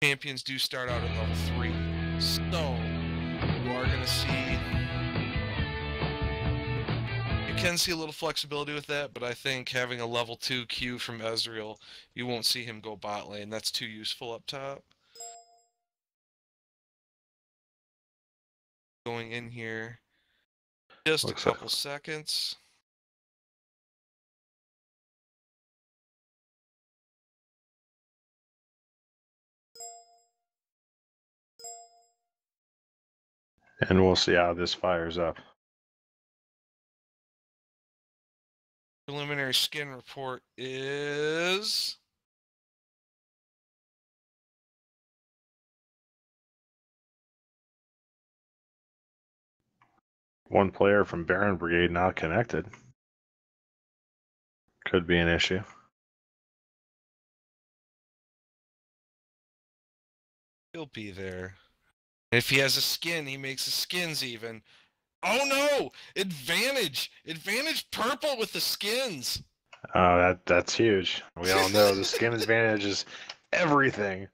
champions do start out at level 3. So, you are going to see... You can see a little flexibility with that, but I think having a level 2 Q from Ezreal, you won't see him go bot lane. That's too useful up top. Going in here, just a couple seconds. And we'll see how this fires up. Preliminary skin report is... One player from Baron Brigade not connected. Could be an issue. He'll be there. If he has a skin, he makes the skins even. Oh no! Advantage! Advantage purple with the skins! That's huge. We all know the skin advantage is everything,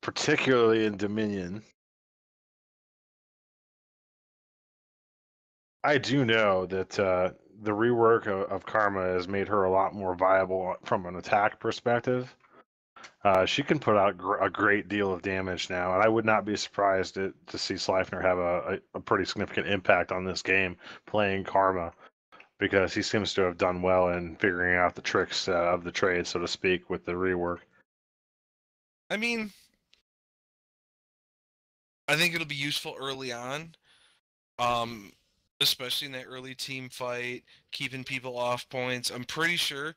particularly in Dominion. I do know that the rework of Karma has made her a lot more viable from an attack perspective. She can put out a great deal of damage now, and I would not be surprised to see Sleipnir have a pretty significant impact on this game playing Karma, because he seems to have done well in figuring out the tricks of the trade, so to speak, with the rework. I mean, I think it'll be useful early on. Especially in that early team fight, keeping people off points. I'm pretty sure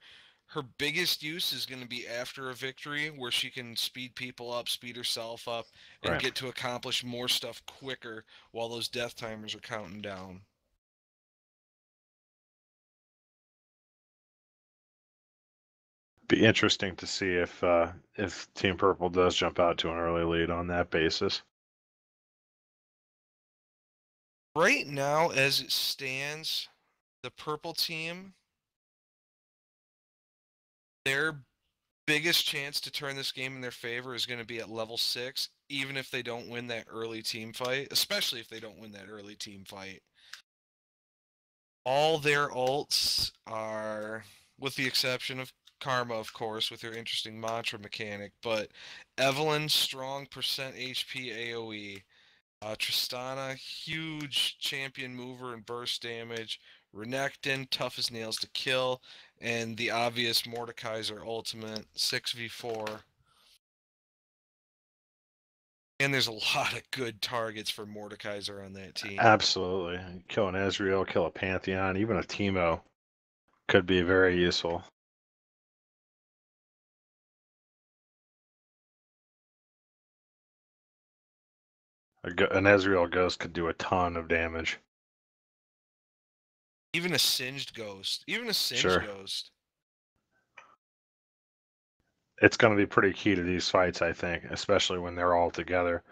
her biggest use is going to be after a victory, where she can speed people up, speed herself up, and get to accomplish more stuff quicker while those death timers are counting down. Be interesting to see if Team Purple does jump out to an early lead on that basis. Right now, as it stands, the purple team, their biggest chance to turn this game in their favor is going to be at level 6, even if they don't win that early team fight, especially if they don't win that early team fight. All their ults are, with the exception of Karma, of course, with her interesting mantra mechanic, but Evelyn, strong percent HP AoE. Tristana, huge champion mover and burst damage. Renekton, tough as nails to kill. And the obvious Mordekaiser ultimate, 6v4. And there's a lot of good targets for Mordekaiser on that team. Absolutely. Kill an Ezreal, kill a Pantheon, even a Teemo could be very useful. An Ezreal Ghost could do a ton of damage. Even a Singed Ghost. Ghost. It's going to be pretty key to these fights, I think, especially when they're all together,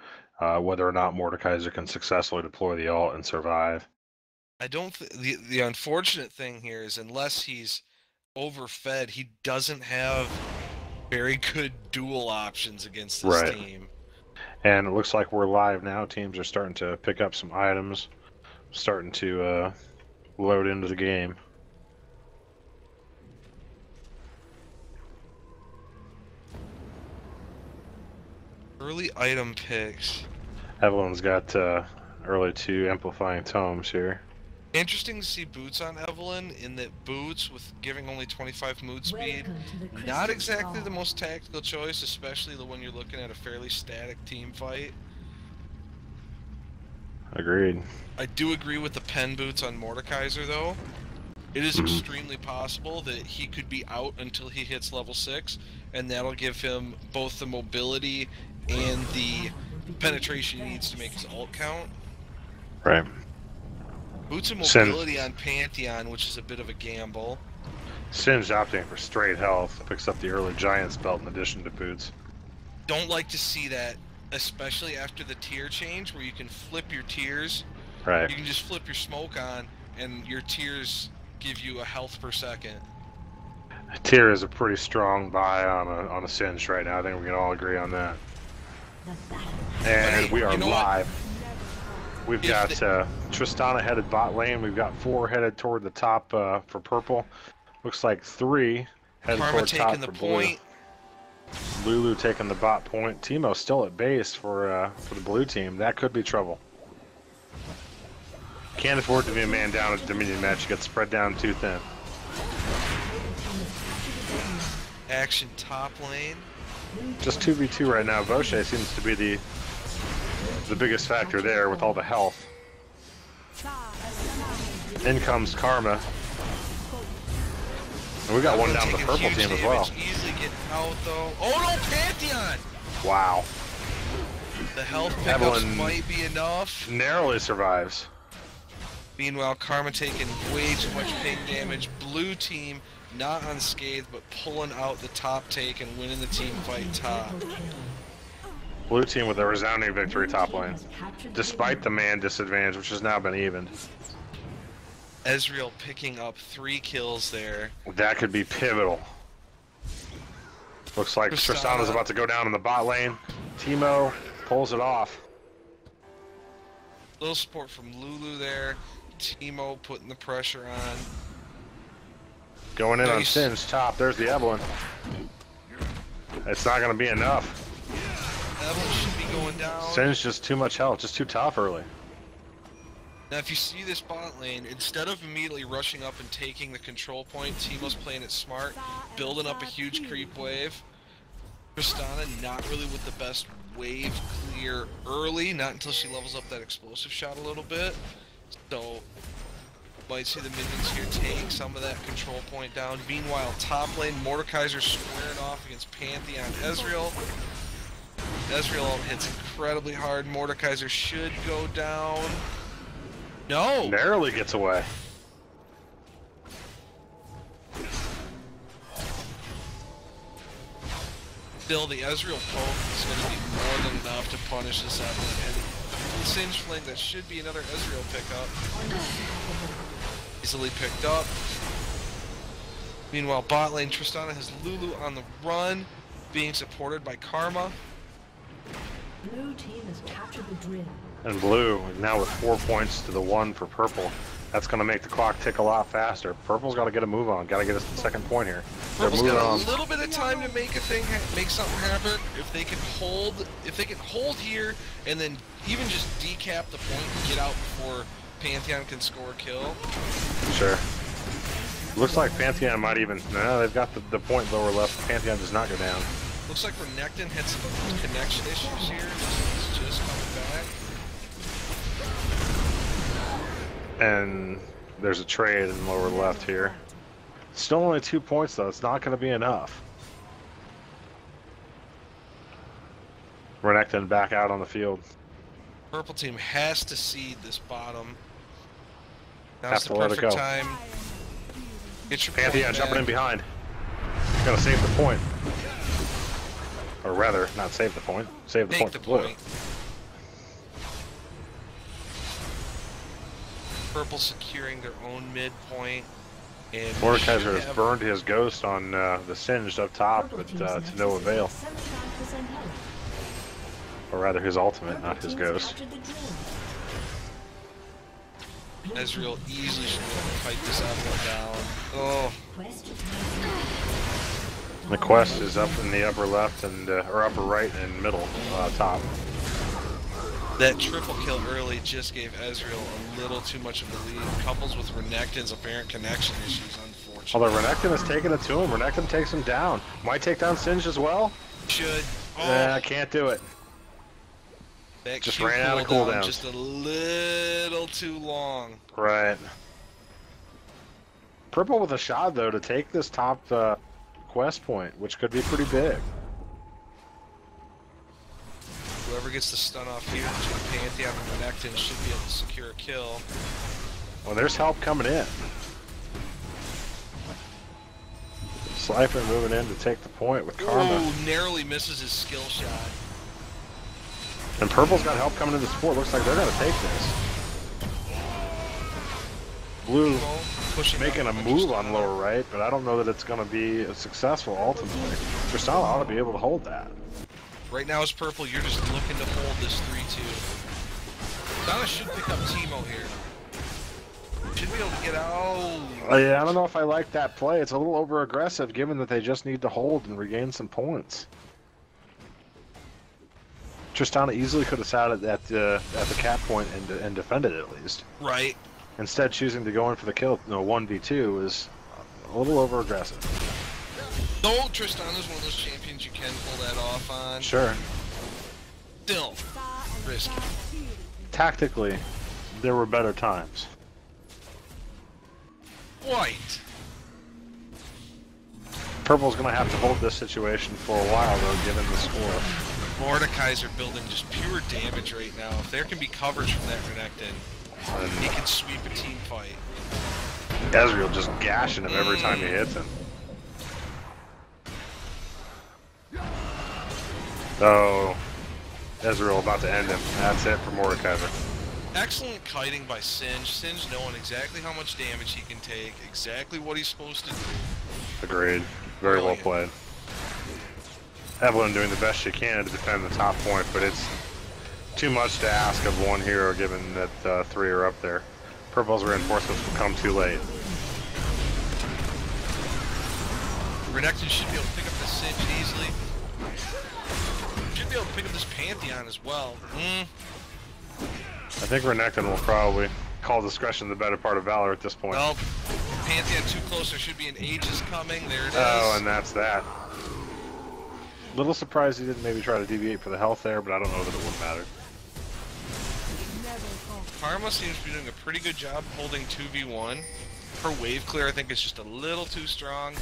whether or not Mordekaiser can successfully deploy the ult and survive. I don't. The unfortunate thing here is, unless he's overfed, he doesn't have very good duel options against this team. And it looks like we're live now. Teams are starting to pick up some items, starting to load into the game. Early item picks. Evelyn's got early 2 amplifying tomes here. Interesting to see Boots on Evelyn, in that Boots, with giving only 25 mood speed, not exactly the most tactical choice, especially when you're looking at a fairly static team fight. Agreed. I do agree with the pen Boots on Mordekaiser, though. It is extremely possible that he could be out until he hits level 6, and that'll give him both the mobility and the penetration he needs to make his ult count. Right. Boots and mobility on Pantheon, which is a bit of a gamble. Singe opting for straight health, picks up the early Giant's belt in addition to Boots. Don't like to see that, especially after the tier change, where you can flip your tiers. Right. You can just flip your smoke on, and your tiers give you a health per second. Tier is a pretty strong buy on a Singe right now. I think we can all agree on that. And we are you know live. We've got Tristana headed bot lane. We've got 4 headed toward the top for purple. Looks like 3 headed Karma toward top taking the for blue. point. Lulu taking the bot point. Teemo still at base for the blue team. That could be trouble. Can't afford to be a man down at the Dominion match. You get spread down too thin. Action top lane. Just 2v2 right now. Voce seems to be the biggest factor there with all the health. In comes Karma. And we got one down the purple team as well. Easily getting out though. Oh no, Pantheon! Wow. The health pickups might be enough. Narrowly survives. Meanwhile, Karma taking way too much ping damage. Blue team not unscathed, but pulling out the top take and winning the team fight top. Blue team with a resounding victory top lane, despite the man disadvantage, which has now been evened. Ezreal picking up 3 kills there. That could be pivotal. Looks like Tristana's about to go down in the bot lane. Teemo pulls it off. Little support from Lulu there. Teemo putting the pressure on. Going in on Singe top. There's the Evelyn. It's not going to be enough. Evelyn should be going down. Singe just too much health, just too tough early. Now if you see this bot lane, instead of immediately rushing up and taking the control point, Teemo's playing it smart, building up a huge creep wave. Tristana not really with the best wave clear early, not until she levels up that explosive shot a little bit. So, might see the minions here take some of that control point down. Meanwhile, top lane, Mordekaiser squaring off against Pantheon. Ezreal hits incredibly hard. Mordekaiser should go down. No! Narrowly gets away. Still, the Ezreal poke is going to be more than enough to punish this Evelyn. And the Singe Fling, that should be another Ezreal pickup. Easily picked up. Meanwhile, bot lane, Tristana has Lulu on the run, being supported by Karma. Blue team has captured the drill. And blue, now with 4 points to the 1 for purple. That's going to make the clock tick a lot faster. Purple's got to get a move on. Got to get us the second point here. Purple's got a little bit of time to make make something happen. If they can hold here and then even just decap the point and get out before Pantheon can score a kill. Sure. Looks like Pantheon might even. No, they've got the point lower left. Pantheon does not go down. Looks like Renekton had some connection issues here. He's just coming back. And there's a trade in lower left here. Still only 2 points though. It's not going to be enough. Renekton back out on the field. Purple team has to seed this bottom. Have Now's to the let it perfect go. time. Get your Pantheon point jumping in back. behind. Gotta save the point. Or rather, not save the point. Save the Take point the for blue. point. Purple securing their own mid point. And Mordekaiser has burned his ghost on the Singed up top, but to no avail. Or rather, his ultimate, not his ghost. Ezreal easily should be able to fight this Evelyn down. Oh, The quest is up in the upper left and or upper right and middle top. that triple kill early just gave Ezreal a little too much of a lead. Couples with Renekton's apparent connection issues, unfortunately. Although Renekton has taken it to him, Renekton takes him down. Might take down Singed as well. Should. Oh, Can't do it. that just Q ran out of cooldown cooldowns. just a little too long. Right. Purple with a shot though to take this top quest point, which could be pretty big. Whoever gets the stun off here between Pantheon and Renekton should be able to secure a kill. Well, there's help coming in. Slifer moving in to take the point with Karma. Ooh, narrowly misses his skill shot. And Purple's got help coming into support. Looks like they're going to take this. Blue Pushing making a move on lower right, but I don't know that it's going to be successful ultimately. Tristana ought to be able to hold that. Right now, as purple, you're just looking to hold this 3-2. Donna should pick up Timo here. Should be able to get out. Yeah, I don't know if I like that play. It's a little over-aggressive, given that they just need to hold and regain some points. Tristana easily could have sat at the cap point and defended it at least. Right. Instead, choosing to go in for the kill, 1v2 is a little over-aggressive. Though Tristana's one of those champions you can pull that off on. Sure. Still risky. Tactically, there were better times. White. Purple's going to have to hold this situation for a while, though, given the score. Mordekaiser building just pure damage right now. If there can be coverage from that Renekton, he can sweep a team fight. Ezreal just gashing him every time he hits him. Oh, Ezreal about to end him. That's it for Mordekaiser. Excellent kiting by Singe. Singe knowing exactly how much damage he can take, exactly what he's supposed to do. Agreed. Very well played. Evelyn doing the best she can to defend the top point, but it's too much to ask of one hero given that 3 are up there. Purple's reinforcements will come too late. Renekton should be able to pick up the Singe easily. Should be able to pick up this Pantheon as well. I think Renekton will probably call discretion the better part of valor at this point. Well, Pantheon too close. There should be an Aegis coming. There it is. Oh, and that's that. Little surprised he didn't maybe try to deviate for the health there, but I don't know that it would matter. Karma seems to be doing a pretty good job holding 2v1. Her wave clear, I think, is just a little too strong.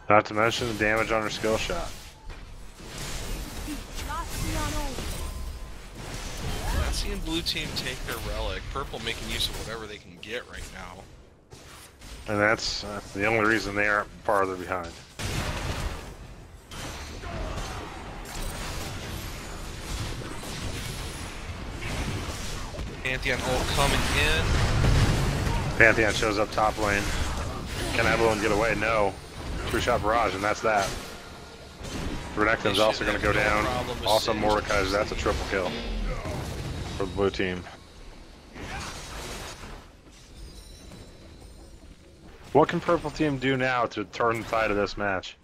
Not to mention the damage on her skill shot. Not seeing blue team take their relic. Purple making use of whatever they can get right now. And that's the only reason they aren't farther behind. Pantheon ult coming in. Pantheon shows up top lane. Can Evelyn get away? No. 2-shot barrage, and that's that. Renekton's also going to go down. Also Mordekaiser, that's a triple kill for the blue team. What can purple team do now to turn the tide of this match?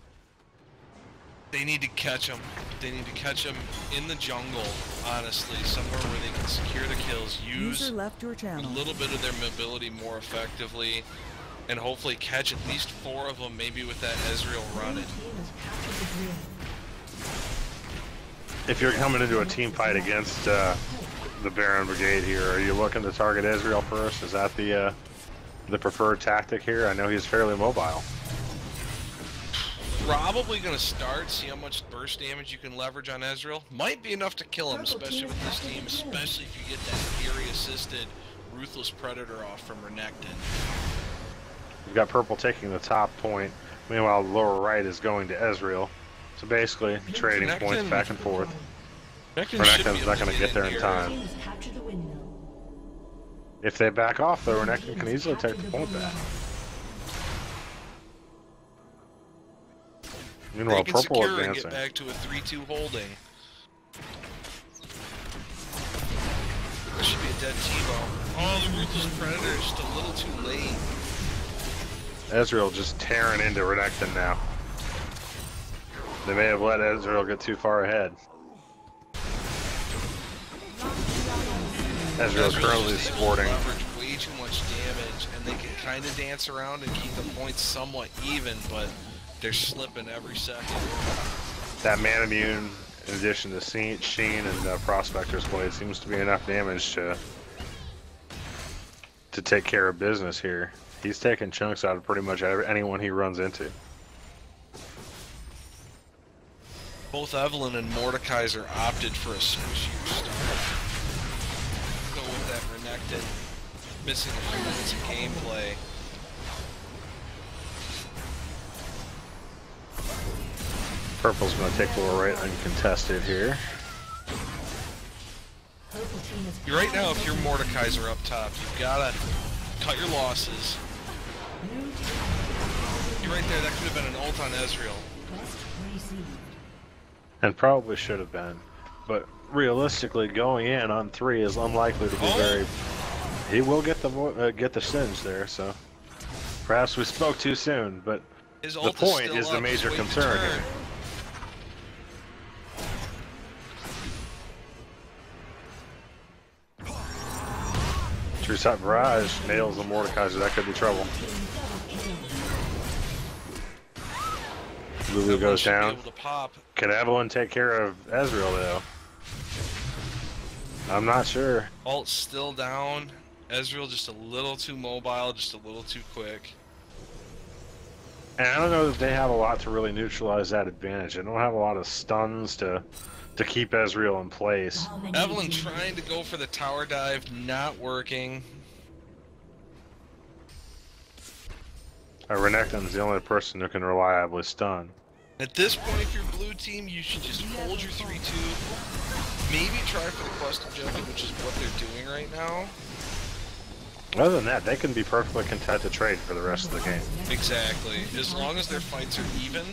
They need to catch them. They need to catch them in the jungle, honestly, somewhere where they can secure the kills, use a little bit of their mobility more effectively, and hopefully catch at least 4 of them, maybe with that Ezreal running. If you're coming into a team fight against the Baron Brigade here, are you looking to target Ezreal first? Is that the preferred tactic here? I know he's fairly mobile. Probably going to start, see how much burst damage you can leverage on Ezreal. Might be enough to kill him, especially with this team, especially if you get that Fury-assisted Ruthless Predator off from Renekton. You've got purple taking the top point. Meanwhile, the lower right is going to Ezreal. So basically, trading points back and forth. Renekton's not going to get there in time. If they back off, though, Renekton can easily take the point back. Meanwhile, they can purple secure advancing. And get back to a 3-2 holding. There should be a dead Timo. Oh, the Ruthless Predator is just a little too late. Ezreal just tearing into Renekton now. They may have let Ezreal get too far ahead. Ezreal's currently sporting. Leverage way too much damage, and they can kind of dance around and keep the points somewhat even, but they're slipping every second. That man immune, in addition to Sheen and Prospector's Blade, seems to be enough damage to take care of business here. He's taking chunks out of pretty much anyone he runs into. Both Evelyn and Mordekaiser opted for a swishier start. Go with that Renekton, missing a few minutes of gameplay. Purple's going to take the lower right uncontested here. Right now, if you're Mordekaiser up top, you've got to cut your losses. You're right there, that could have been an ult on Ezreal. And probably should have been. But realistically, going in on 3 is unlikely to be very... He will get the singe there, so... Perhaps we spoke too soon, but His the ult point is is still the up. major Just wait to concern turn. here. True Shot Barrage nails the Mordekaiser. That could be trouble. Lulu Evelyn goes should be down. able to pop. Can Evelyn take care of Ezreal, though? I'm not sure. Ult's still down. Ezreal just a little too mobile, just a little too quick. And I don't know that they have a lot to really neutralize that advantage. They don't have a lot of stuns to keep Ezreal in place. Evelyn trying to go for the tower dive, not working. Renekton's the only person who can reliably stun. At this point, if you're blue team, you should just hold your 3-2. Maybe try for the quest objective, which is what they're doing right now. Other than that, they can be perfectly content to trade for the rest of the game. Exactly. As long as their fights are even,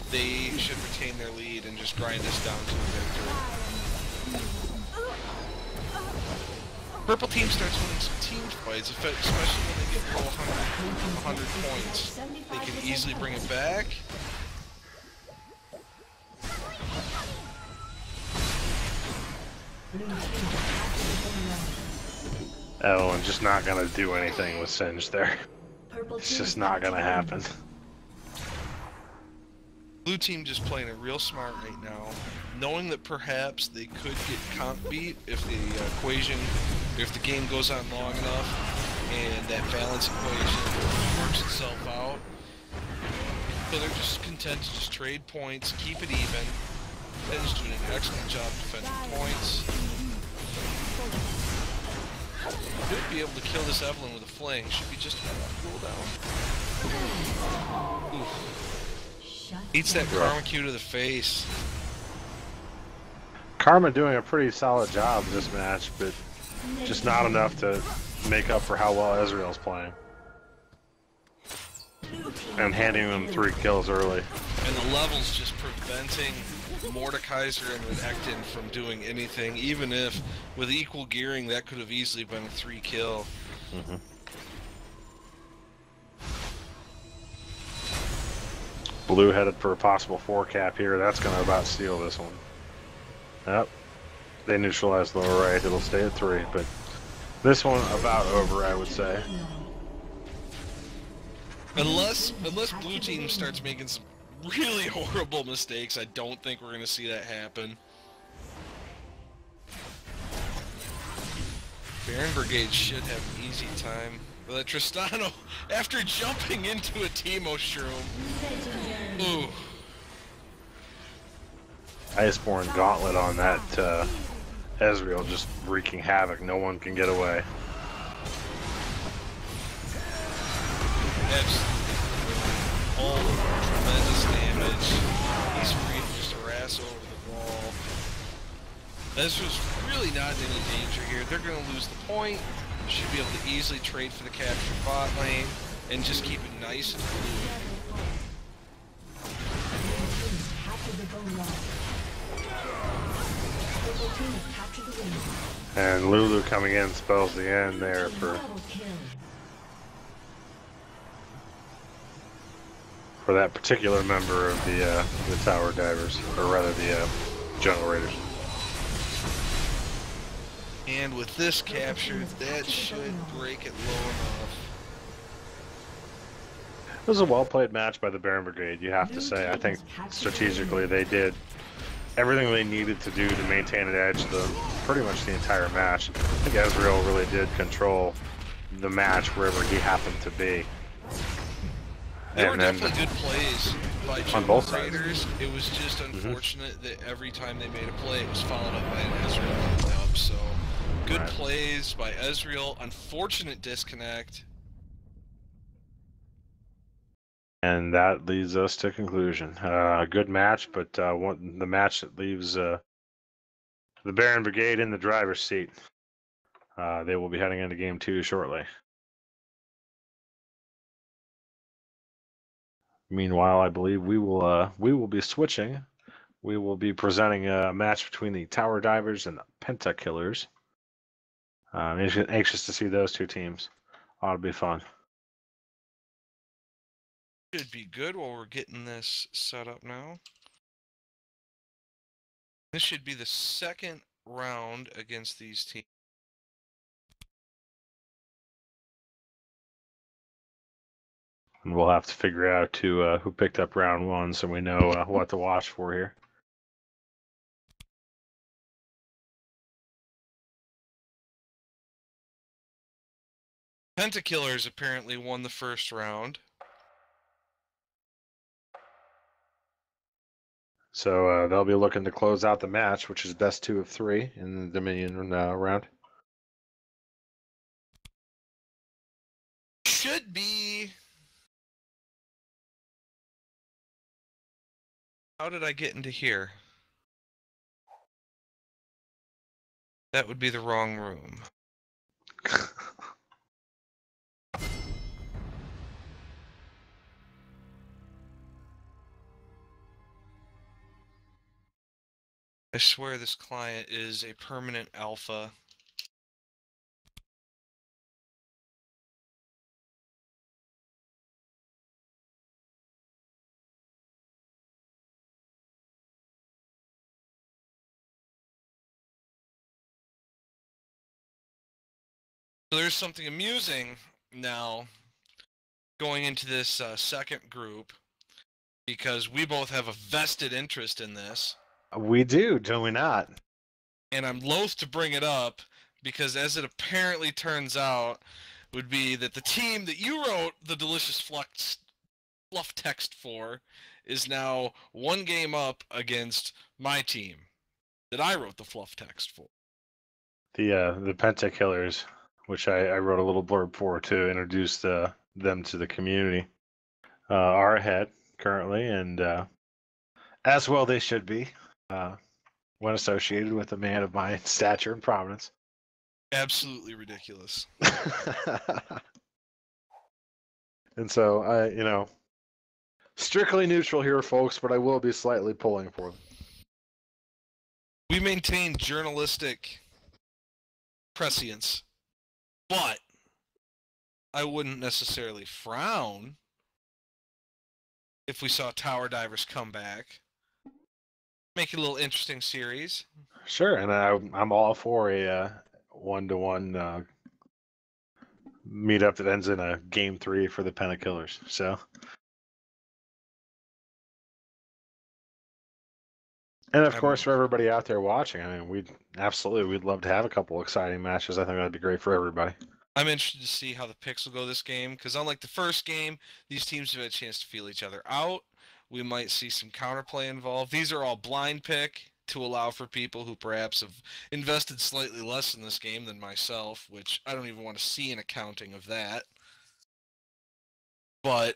they should retain their lead and just grind us down to a victory. Purple team starts winning some team fights, especially when they get below 100 points. They can easily bring it back. Oh, and just not gonna do anything with Singe there. It's just not gonna happen. Blue team just playing it real smart right now, knowing that perhaps they could get comp beat if the equation, if the game goes on long enough and that balance equation works itself out. So they're just content to just trade points, keep it even. Ben's doing an excellent job defending points. Could be able to kill this Evelyn with a fling. Should be just about cooldown. Oof. Eats that Karma Q to the face. Karma doing a pretty solid job this match, but just not enough to make up for how well Ezreal's playing. And handing them 3 kills early. And the level's just preventing Mordekaiser and Renekton from doing anything, even if with equal gearing that could have easily been a 3 kill. Mm-hmm. Blue headed for a possible 4 cap here. That's going to about steal this one. Yep. They neutralize the lower right. It'll stay at 3, but this one about over, I would say. Unless blue team starts making some really horrible mistakes, I don't think we're going to see that happen. Baron Brigade should have an easy time. But that Tristano, after jumping into a Teemo Shroom, ooh. Iceborne Gauntlet on that Ezreal just wreaking havoc. No one can get away. Absolutely. All tremendous damage. He's free to just harass over the wall. Ezreal's really not in any danger here. They're going to lose the point. Should be able to easily trade for the captured bot lane and just keep it nice and blue. And Lulu coming in spells the end there for that particular member of the tower divers, or rather the jungle raiders. And with this capture, that should break it low enough. It was a well-played match by the Baron Brigade, you have to say. I think strategically they did everything they needed to do to maintain an edge pretty much the entire match. I think Ezreal really did control the match wherever he happened to be. They were definitely good plays by jungle raiders. It was just unfortunate that every time they made a play, it was followed up by an Ezreal up. So good plays by Ezreal. Unfortunate disconnect. And that leads us to conclusion. A good match, but the match that leaves the Baron Brigade in the driver's seat. They will be heading into Game 2 shortly. Meanwhile, I believe we will be switching we will be presenting a match between the Tower Divers and the Pentakillers. Anxious to see those two teams. Ought to be fun. Should be good while we're getting this set up now. This should be the second round against these teams. And we'll have to figure out who picked up round one so we know what to watch for here. Pentakillers apparently won the first round. So they'll be looking to close out the match, which is best 2 of 3 in the Dominion round. Should be. How did I get into here? That would be the wrong room. I swear this client is a permanent alpha. So there's something amusing now going into this second group because we both have a vested interest in this. We do we not? And I'm loath to bring it up because as it apparently turns out would be that the team that you wrote the delicious fluff text for is now one game up against my team that I wrote the fluff text for. The Pentakillers, which I wrote a little blurb for to introduce them to the community, are ahead currently, and as well they should be when associated with a man of my stature and prominence. Absolutely ridiculous. And so, strictly neutral here, folks, but I will be slightly pulling for them. We maintain journalistic prescience, but I wouldn't necessarily frown if we saw Tower Divers come back. Make it a little interesting series. Sure, and I'm all for a 1-to-1 meetup that ends in a game 3 for the Pentakillers. So, and of course, for everybody out there watching, I mean, we'd love to have a couple exciting matches. I think that'd be great for everybody. I'm interested to see how the picks will go this game, because unlike the first game, these teams have had a chance to feel each other out. We might see some counterplay involved. These are all blind pick to allow for people who perhaps have invested slightly less in this game than myself, which I don't even want to see an accounting of that. But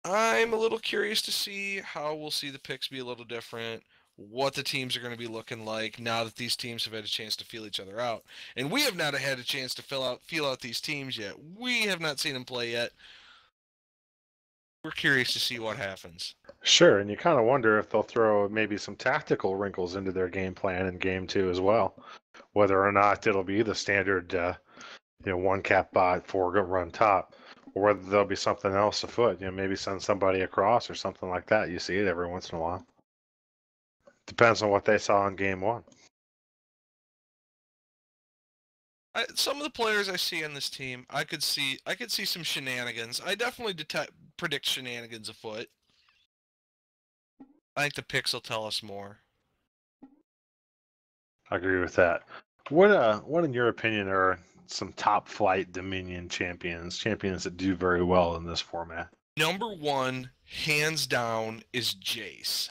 I'm a little curious to see how we'll see the picks be a little different, what the teams are going to be looking like now that these teams have had a chance to feel each other out. And we have not had a chance to feel out these teams yet. We have not seen them play yet. We're curious to see what happens. Sure, and you kind of wonder if they'll throw maybe some tactical wrinkles into their game plan in game 2 as well. Whether or not it'll be the standard, one cap bot, 4 run top, or whether there'll be something else afoot. Maybe send somebody across or something like that. You see it every once in a while. Depends on what they saw in game 1. Some of the players I see on this team, I could see some shenanigans. I definitely predict shenanigans afoot. I think the picks will tell us more. I agree with that. What in your opinion are some top flight Dominion champions that do very well in this format? Number 1, hands down, is Jace.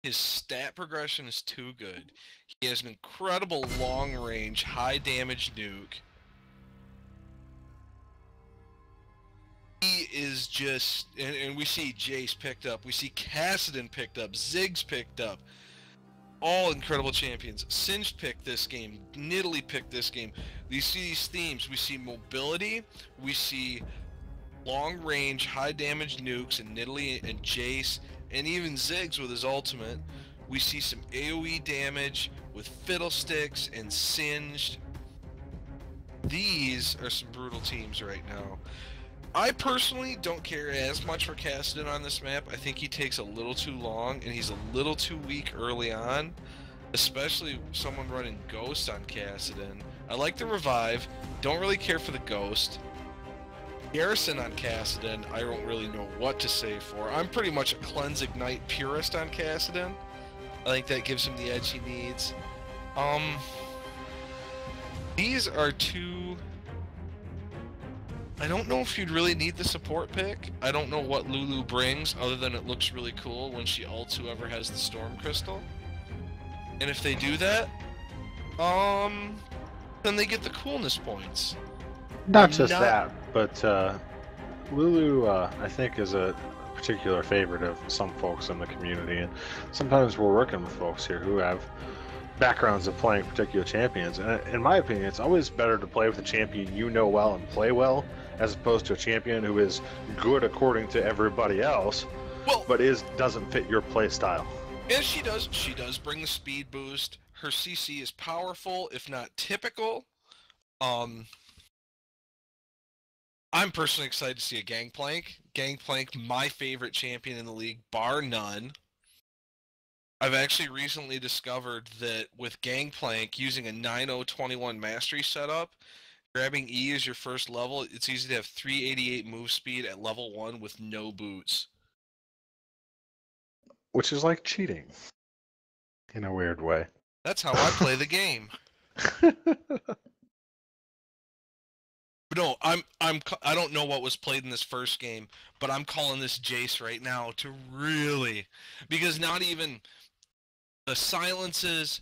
His stat progression is too good. He has an incredible long-range, high-damage nuke. He is just... And we see Jace picked up. We see Kassadin picked up. Ziggs picked up. All incredible champions. Singed picked this game. Nidalee picked this game. We see these themes. We see mobility. We see long-range, high-damage nukes in Nidalee and Jace. and even Ziggs with his ultimate. We see some AoE damage with Fiddlesticks and Singed. These are some brutal teams right now. I personally don't care as much for Kassadin on this map. I think he takes a little too long, and he's a little too weak early on, especially someone running Ghost on Kassadin. I like the revive, don't really care for the Ghost. Garrison on Kassadin, I don't really know what to say for. I'm pretty much a Cleanse Ignite purist on Kassadin. I think that gives him the edge he needs. These are two... I don't know if you'd really need the support pick. I don't know what Lulu brings, other than it looks really cool when she ults whoever has the Storm Crystal. And if they do that, then they get the coolness points. Not just that, but Lulu, I think, is a particular favorite of some folks in the community, and sometimes we're working with folks here who have backgrounds of playing particular champions. And in my opinion, it's always better to play with a champion you know well and play well, as opposed to a champion who is good according to everybody else, but doesn't fit your play style. And she does bring the speed boost. Her CC is powerful, if not typical. I'm personally excited to see a Gangplank. Gangplank, my favorite champion in the league, bar none. I've actually recently discovered that with Gangplank, using a 9-0-21 mastery setup, grabbing E as your first level, it's easy to have 388 move speed at level 1 with no boots. Which is like cheating, in a weird way. That's how I play the game. No, I don't know what was played in this first game, but I'm calling this Jace right now to really, because not even the silences,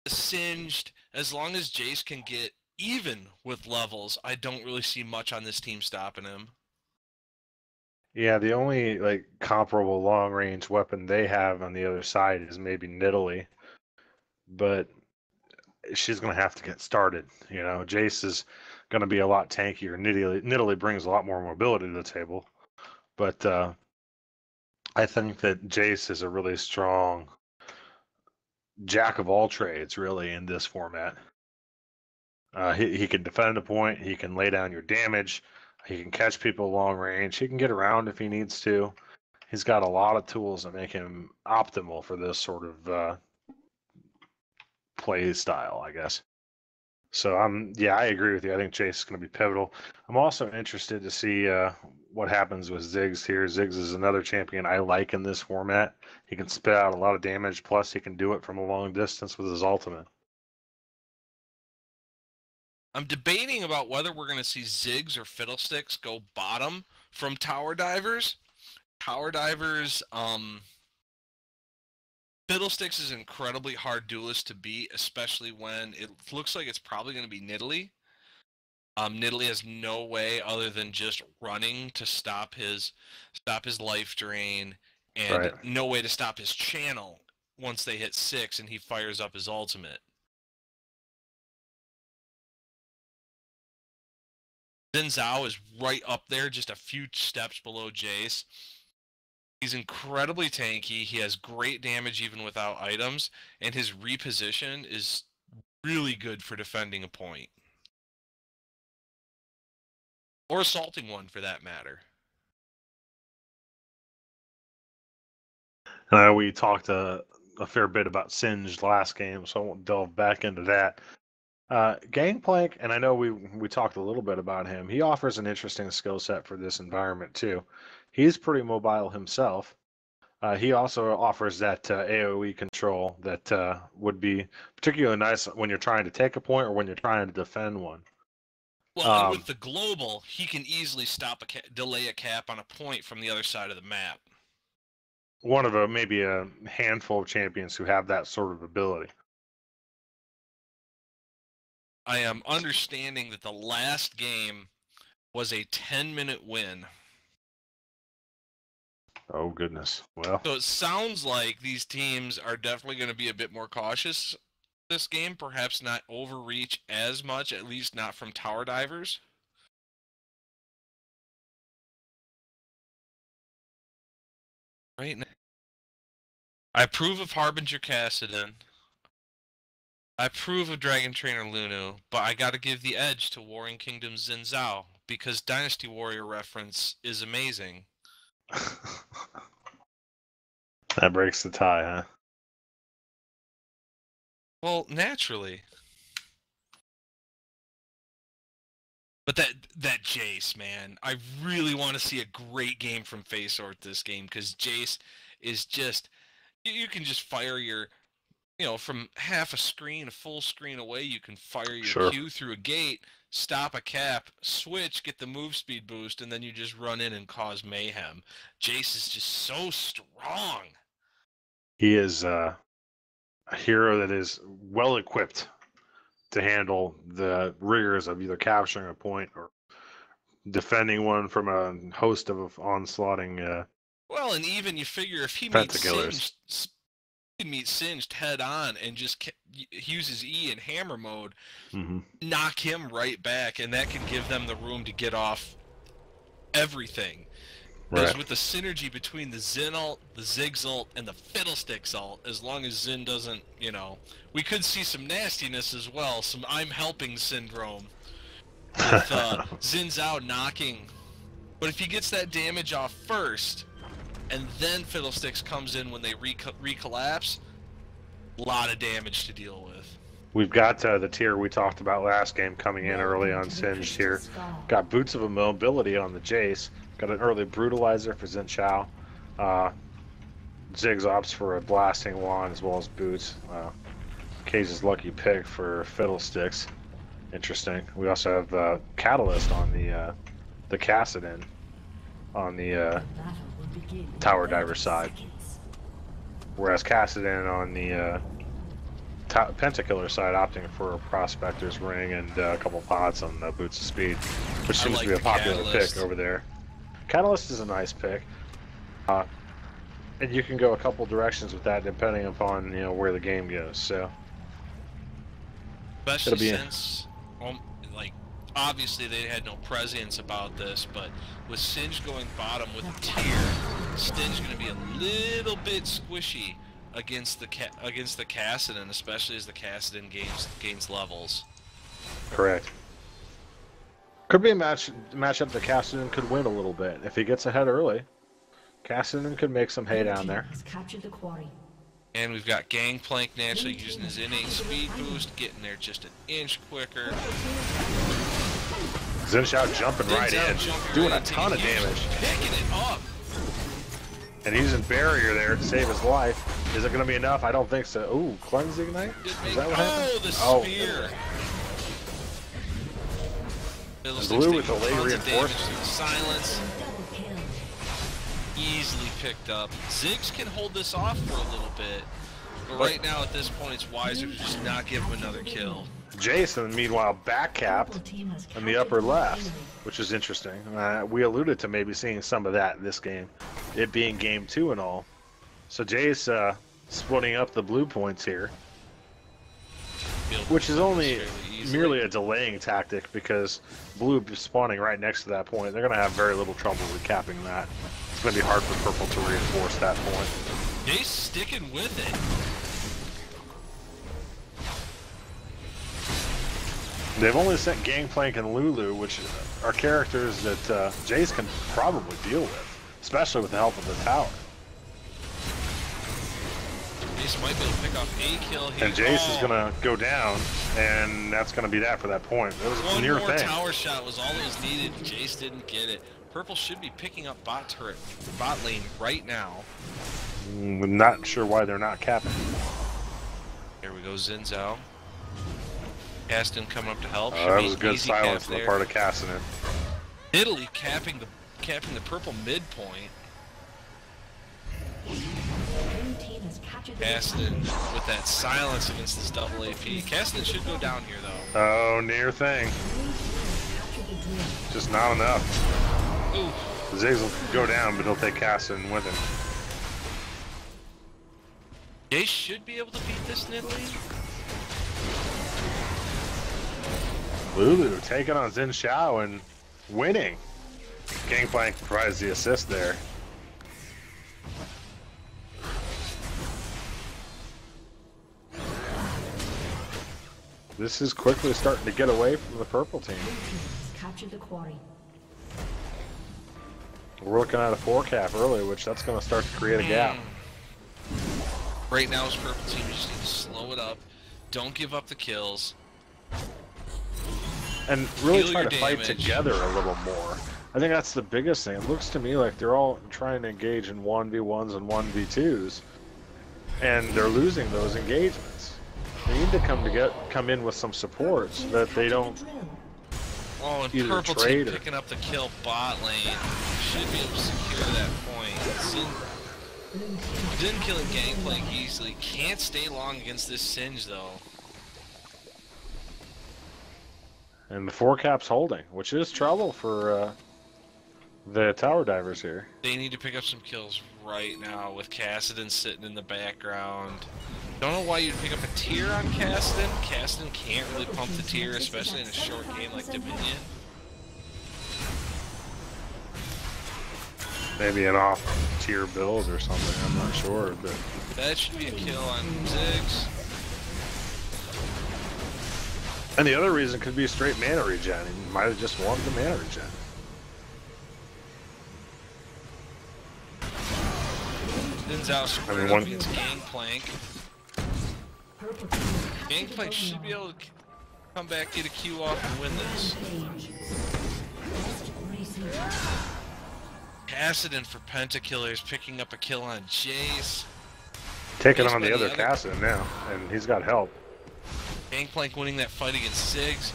the Singed, as long as Jace can get even with levels, I don't really see much on this team stopping him. Yeah, the only comparable long range weapon they have on the other side is maybe Nidalee, but she's going to have to get started. You know, Jace is going to be a lot tankier. Nidalee brings a lot more mobility to the table, but I think that Jace is a really strong jack of all trades, really, in this format. He can defend a point, he can lay down your damage, he can catch people long range, he can get around if he needs to. He's got a lot of tools that make him optimal for this sort of play style, I guess. So I agree with you. I think Chase is going to be pivotal. I'm also interested to see what happens with Ziggs here. Ziggs is another champion I like in this format. He can spit out a lot of damage, plus he can do it from a long distance with his ultimate. I'm debating about whether we're going to see Ziggs or Fiddlesticks go bottom from Tower Divers. Tower Divers, Fiddlesticks is an incredibly hard duelist to beat, especially when it looks like it's probably going to be Nidalee. Nidalee has no way other than just running to stop his life drain, and no way to stop his channel once they hit 6 and he fires up his ultimate. Xin Zhao is right up there, just a few steps below Jace. He's incredibly tanky. He has great damage even without items, and his reposition is really good for defending a point. Or assaulting one, for that matter. We talked a fair bit about Singed last game, so I won't delve back into that. Gangplank, and I know we talked a little bit about him, he offers an interesting skill set for this environment too. He's pretty mobile himself. He also offers that AoE control that would be particularly nice when you're trying to take a point or when you're trying to defend one. Well, and with the global, he can easily delay a cap on a point from the other side of the map. One of maybe a handful of champions who have that sort of ability. I am understanding that the last game was a 10-minute win. Oh, goodness. Well, so it sounds like these teams are definitely going to be a bit more cautious this game, perhaps not overreach as much, at least not from Tower Divers. Right now, I approve of Harbinger Kassadin. I approve of Dragon Trainer Lunu, but I gotta give the edge to Warring Kingdoms Xin Zhao, because Dynasty Warrior reference is amazing. That breaks the tie, huh? Well, naturally. But that Jace, man, I really want to see a great game from Faceort this game, because Jace is just, you can just fire your, from half a screen, a full screen away, you can fire your Q through a gate, stop a cap, switch, get the move speed boost, and then you just run in and cause mayhem. Jace is just so strong. He is a hero that is well equipped to handle the rigors of either capturing a point or defending one from a host of onslaughting. Well, and even you figure if he meets Singed head on and just uses E in hammer mode, knock him right back, and that can give them the room to get off everything. Because with the synergy between the Xin ult, the Ziggs ult, and the Fiddlesticks ult, as long as Xin doesn't, we could see some nastiness as well, some I'm helping syndrome, with Xin Zhao knocking. But if he gets that damage off first, and then Fiddlesticks comes in when they recollapse, a lot of damage to deal with. We've got the tier we talked about last game coming in early on Singed here. Got Boots of Immobility on the Jace. Got an early Brutalizer for Xin Zhao. Ziggs Ops for a Blasting Wand as well as Boots. Cage's lucky pick for Fiddlesticks. Interesting. We also have Catalyst on the Kassadin on the Tower Diver side. Whereas Kassadin on the Pentakiller side opting for a Prospector's Ring and a couple pots on Boots of Speed, which seems to be a popular pick over there. Catalyst is a nice pick, and you can go a couple directions with that depending upon where the game goes. So, especially since, obviously they had no prescience about this, but with Singed going bottom with a tier, Sting's going to be a little bit squishy against the Kassadin, especially as the Kassadin gains levels. Correct. Could be a matchup that Kassadin could win a little bit. If he gets ahead early, Kassadin could make some hay down there. And we've got Gangplank naturally using his innate speed boost, getting there just an inch quicker. Xin Zhao jumping right in, doing a ton of damage. Picking it up. And using Barrier there to save his life. Is it going to be enough? I don't think so. Ooh, Cleanse Ignite? Is that what happened? The spear. Blue with the late reinforcement. Silence. Easily picked up. Ziggs can hold this off for a little bit, but right now at this point it's wiser to just not give him another kill. Jason, meanwhile, back-capped in the upper left, which is interesting. We alluded to maybe seeing some of that in this game, it being game 2 and all. So Jace splitting up the blue points here, which is only merely a delaying tactic because blue spawning right next to that point, they're going to have very little trouble recapping that. It's going to be hard for purple to reinforce that point. Jace sticking with it. They've only sent Gangplank and Lulu, which are characters that Jace can probably deal with, especially with the help of the tower. Jace might be able to pick off a kill here. And Jace is going to go down, and that's going to be that for that point. It was a near thing. One more tower shot was all that was needed. Jace didn't get it. Purple should be picking up bot lane right now. I'm not sure why they're not capping. Here we go, Xin Zhao. Kassadin coming up to help. That was a good silence on the part of Kassadin. Italy capping the purple midpoint. Kassadin with that silence against this double AP. Kassadin should go down here though. Oh, near thing. Just not enough. Ooh. Ziggs will go down, but he'll take Kassadin with him. Jace should be able to beat this in Italy. Lulu taking on Xin Zhao and winning. Gangplank provides the assist there. This is quickly starting to get away from the purple team. Blue team has captured the quarry. We're looking at a 4-cap early, which that's going to start to create a gap. Right now, as purple team, you just need to slow it up. Don't give up the kills. And really Feel try your to fight damage. together a little more. I think that's the biggest thing. It looks to me like they're all trying to engage in 1v1s and 1v2s, and they're losing those engagements. They need to come in with some support so that they don't Oh, and either purple team trade or... picking up the kill bot lane. Should be able to secure that point. Didn't kill a Gangplank easily. Can't stay long against this Singe, though. And the 4-cap's holding, which is trouble for the tower divers here. They need to pick up some kills right now with Kassadin sitting in the background. Don't know why you'd pick up a tier on Kassadin. Kassadin can't really pump the tier, especially in a short game like Dominion. Maybe an off-tier build or something, I'm not sure, but... That should be a kill on Ziggs. And the other reason could be a straight mana regen. He might have just wanted the mana regen. Inhouse squared up against Gangplank. Gangplank should be able to come back, get a Q off, and win this. Kassadin for Pentakillers, picking up a kill on Jace. Taking on the other Kassadin now, and he's got help. Gangplank winning that fight against Ziggs,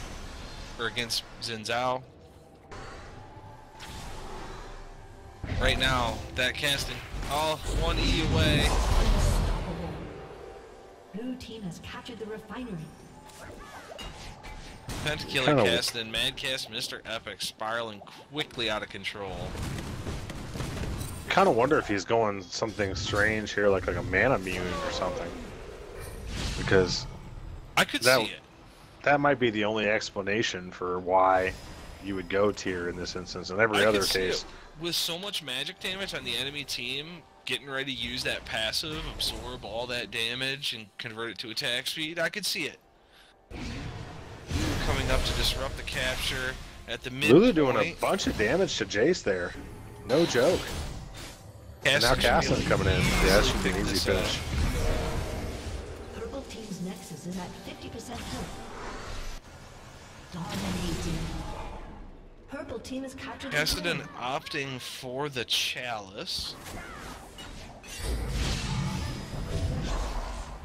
or against Xin Zhao. Right now, that casting, all 1E away. Blue team has captured the refinery. Pentakiller cast and MadCast Mr. Epic spiraling quickly out of control. Kind of wonder if he's going something strange here, like a mana mune or something. Because I could see it. That might be the only explanation for why you would go tier in this instance. In every other case, with so much magic damage on the enemy team, getting ready to use that passive, absorb all that damage, and convert it to attack speed, I could see it. Coming up to disrupt the capture at the midpoint. Lulu doing a bunch of damage to Jace there. No joke. And now Kassadin coming in. Yeah, that should be an easy finish. Purple team's nexus is at 50% health. Dominating. Purple team has captured the Kassadin opting for the chalice.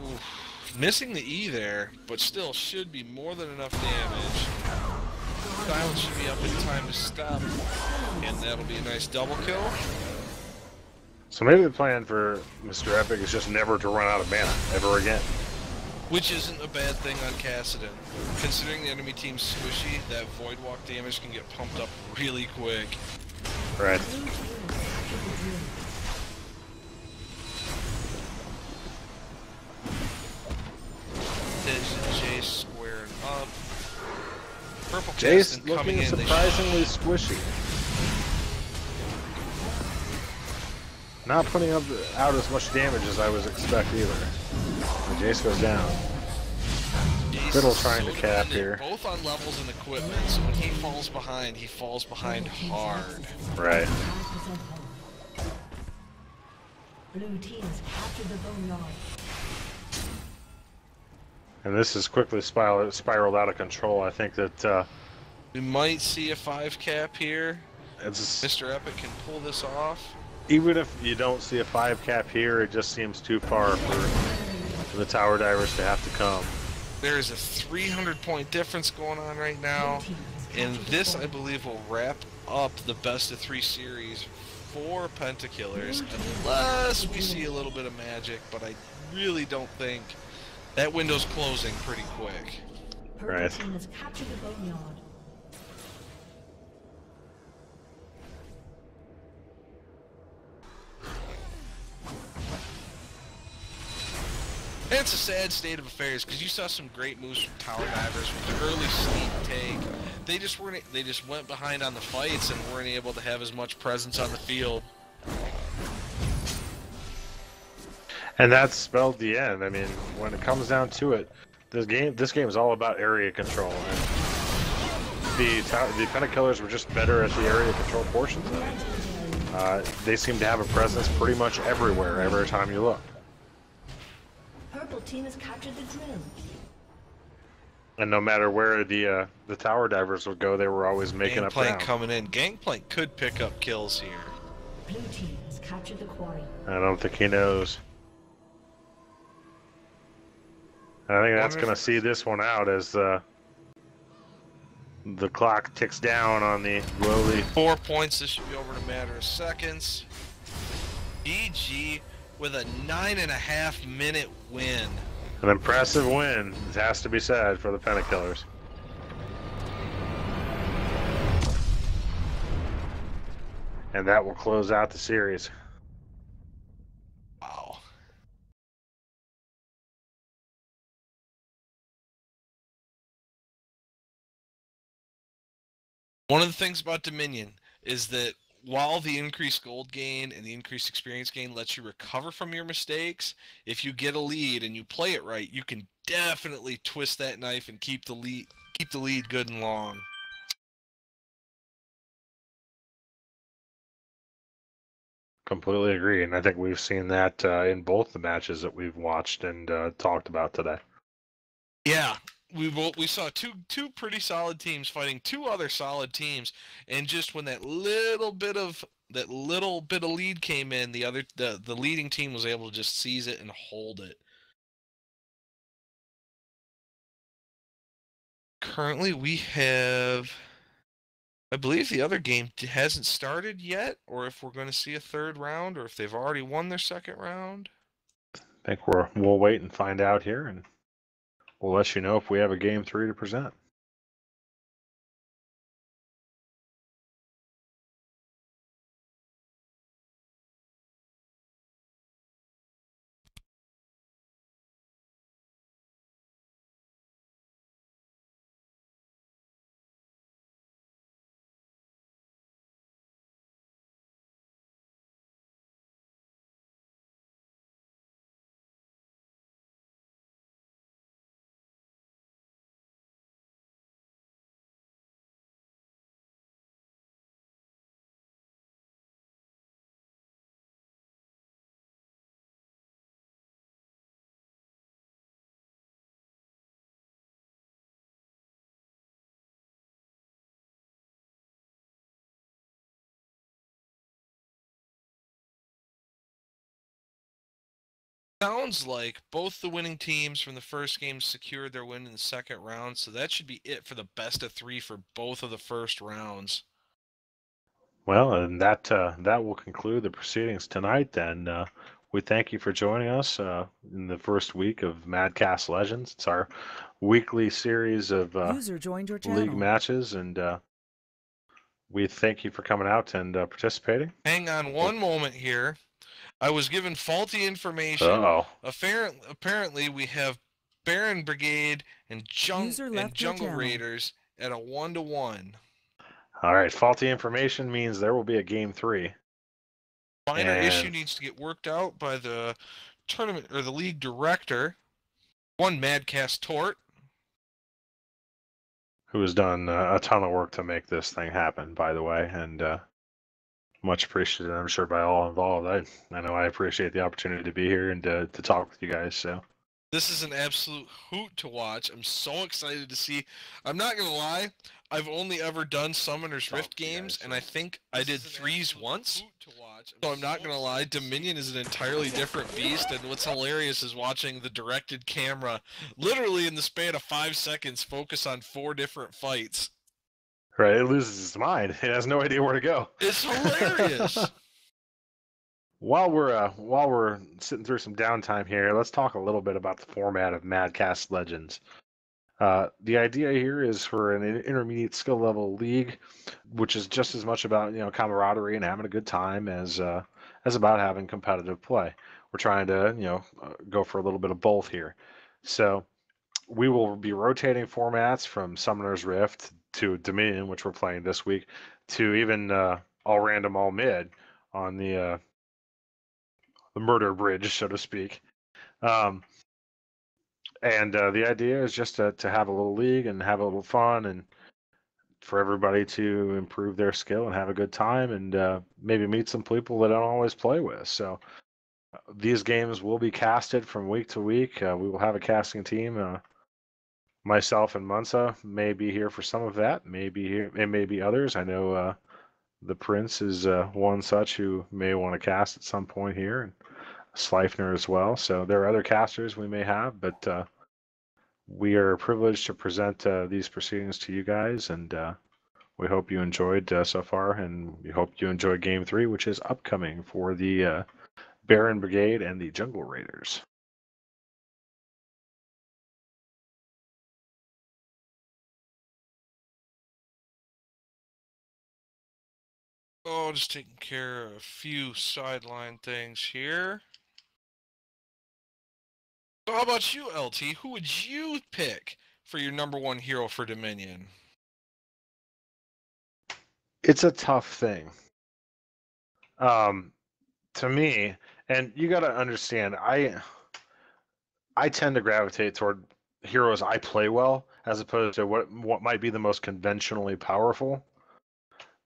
Oof. Missing the E there, but still should be more than enough damage. Silence should be up in time to stop, and that'll be a nice double kill. So maybe the plan for Mr. Epic is just never to run out of mana, ever again. Which isn't a bad thing on Kassadin. Considering the enemy team's squishy, that Void Walk damage can get pumped up really quick. Right. Jace squaring up. Purple Jace Kassadin coming looking in. surprisingly squishy. Not putting out as much damage as I was expecting either. And Jace goes down. Fiddle trying to cap here. Both on levels and equipment, so when he falls behind hard. Right. Blue team has captured the boneyard. And this has quickly spiraled out of control. I think that We might see a 5-cap here. it's Mr. Epic can pull this off. even if you don't see a 5-cap here, it just seems too far for the tower divers to have to come. There is a 300-point difference going on right now, and this, I believe, will wrap up the best-of-3 series for Pentakillers, unless we see a little bit of magic, but I really don't think that window's closing pretty quick. Right. Purple team has captured the boneyard. And it's a sad state of affairs because you saw some great moves from tower divers with the early sneak take. They just went behind on the fights and weren't able to have as much presence on the field. And that spelled the end. I mean, when it comes down to it, This game is all about area control, and the Penta Killers were just better at the area control portions of it. They seem to have a presence pretty much everywhere, every time you look. Purple team has captured the drill. And no matter where the tower divers would go, they were always making up ground. Gangplank coming in. Gangplank could pick up kills here. Blue team has captured the quarry. I don't think he knows. I think that's going to see this one out as the clock ticks down on the lowly. 4 points. This should be over in a matter of seconds. GG with a 9.5-minute win. An impressive win, it has to be said, for the Penta Killers. And that will close out the series. Wow. One of the things about Dominion is that while the increased gold gain and the increased experience gain lets you recover from your mistakes, if you get a lead and you play it right, you can definitely twist that knife and keep the lead good and long. Completely agree, and I think we've seen that in both the matches that we've watched and talked about today. Yeah, we saw two pretty solid teams fighting two other solid teams, and just when that little bit of lead came in, the leading team was able to just seize it and hold it. Currently, we have, I believe the other game hasn't started yet, or if we're going to see a third round, or if they've already won their second round. I think we'll wait and find out here, and we'll let you know if we have a game 3 to present. Sounds like both the winning teams from the first game secured their win in the second round, so that should be it for the best of 3 for both of the first rounds. Well, and that will conclude the proceedings tonight. Then we thank you for joining us in the first week of MadCast Legends. It's our weekly series of User joined your channel. league matches, and we thank you for coming out and participating. Hang on one moment here. I was given faulty information. Uh-oh. Apparently, we have Baron Brigade and User left your Jungle channel. Raiders at a 1-1. All right, faulty information means there will be a game 3. Minor And- issue needs to get worked out by the tournament or the league director. One MadCast Tort. Who has done a ton of work to make this thing happen, by the way, and much appreciated, I'm sure, by all involved. I know I appreciate the opportunity to be here and to talk with you guys. So This is an absolute hoot to watch. I'm so excited to see. I'm not going to lie. I've only ever done Summoner's Rift games, and I think I did 3s once. So I'm not going to lie. Dominion is an entirely different beast, and what's hilarious is watching the directed camera, literally in the span of 5 seconds, focus on 4 different fights. right, it loses its mind. It has no idea where to go. It's hilarious. While we're sitting through some downtime here, let's talk a little bit about the format of MadCast Legends. The idea here is for an intermediate skill level league, which is just as much about camaraderie and having a good time as about having competitive play. We're trying to go for a little bit of both here. So we will be rotating formats from Summoner's Rift to Dominion, which we're playing this week, to even all random, all mid on the murder bridge, so to speak. And the idea is just to have a little league and have a little fun and for everybody to improve their skill and have a good time and maybe meet some people that I don't always play with. So these games will be casted from week to week. We will have a casting team. Myself and Munsa may be here for some of that. Maybe here, and maybe others. I know the Prince is one such who may want to cast at some point here, and Sleifner as well. So there are other casters we may have, but we are privileged to present these proceedings to you guys, and we hope you enjoyed so far, and we hope you enjoy Game 3, which is upcoming for the Baron Brigade and the Jungle Raiders. Oh, just taking care of a few sideline things here. So how about you, LT? Who would you pick for your #1 hero for Dominion? It's a tough thing. To me, and you got to understand, I tend to gravitate toward heroes I play well, as opposed to what might be the most conventionally powerful.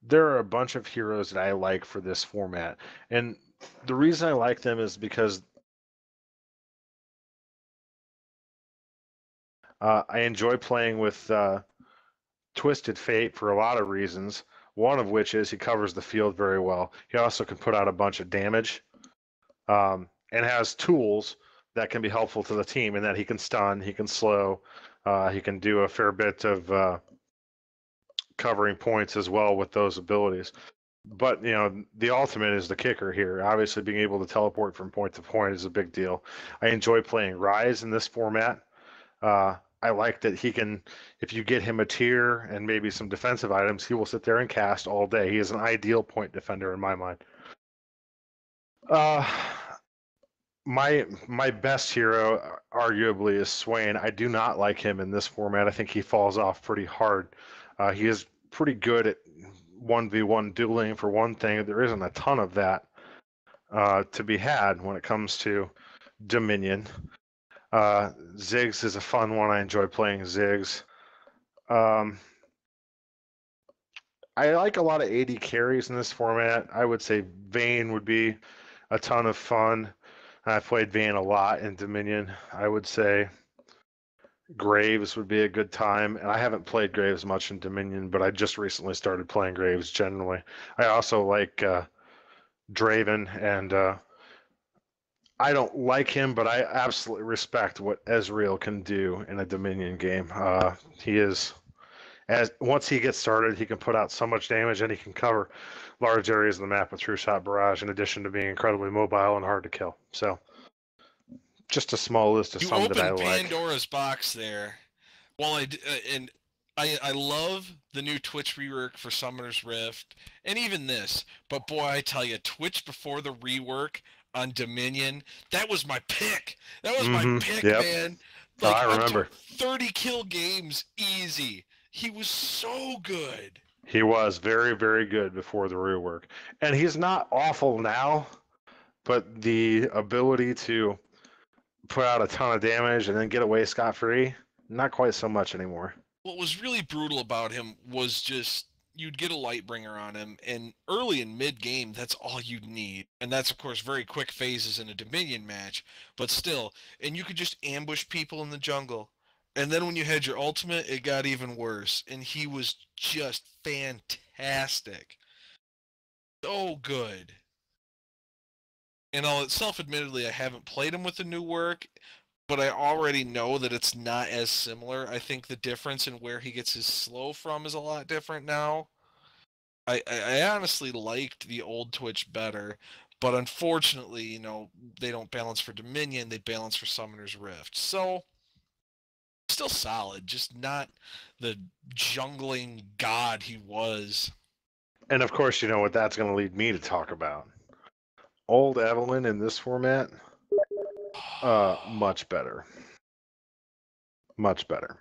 There are a bunch of heroes that I like for this format, and the reason I like them is because I enjoy playing with Twisted Fate for a lot of reasons. One of which is he covers the field very well. He also can put out a bunch of damage, and has tools that can be helpful to the team in that he can stun, he can slow, he can do a fair bit of covering points as well with those abilities. But the ultimate is the kicker here. Obviously, being able to teleport from point to point is a big deal. I enjoy playing Rise in this format. I like that he can, if you get him a tier and maybe some defensive items, he will sit there and cast all day. He is an ideal point defender in my mind. My best hero, arguably, is Swain. I do not like him in this format. I think he falls off pretty hard. He is pretty good at 1v1 dueling, for one thing. There isn't a ton of that to be had when it comes to Dominion. Ziggs is a fun one. I enjoy playing Ziggs. I like a lot of AD carries in this format. I would say Vayne would be a ton of fun. I've played Vayne a lot in Dominion. I would say Graves would be a good time. And I haven't played Graves much in Dominion, but I just recently started playing Graves generally. I also like Draven, and I don't like him, but I absolutely respect what Ezreal can do in a Dominion game. He is, once he gets started, he can put out so much damage, and he can cover large areas of the map with True Shot Barrage, in addition to being incredibly mobile and hard to kill. So, just a small list of some that I like. You opened Pandora's box there. Well, I love the new Twitch rework for Summoner's Rift, and even this. But boy, I tell you, Twitch before the rework on Dominion, that was my pick. That was my pick, yep. Man. Like, I remember. 30 kill games easy. He was so good. He was very, very good before the rework. And he's not awful now, but the ability to put out a ton of damage and then get away scot-free, not quite so much anymore. What was really brutal about him was just you'd get a Lightbringer on him, and early and mid-game, that's all you'd need. And that's, of course, very quick phases in a Dominion match, but still. And you could just ambush people in the jungle. And then when you had your ultimate, it got even worse. And he was just fantastic. So good. And I'll self-admittedly, I haven't played him with the new work, but I already know that it's not as similar. I think the difference in where he gets his slow from is a lot different now. I honestly liked the old Twitch better, but unfortunately, they don't balance for Dominion, they balance for Summoner's Rift. So, still solid, just not the jungling god he was. And of course, you know what that's going to lead me to talk about. Old Evelyn in this format, much better. Much better.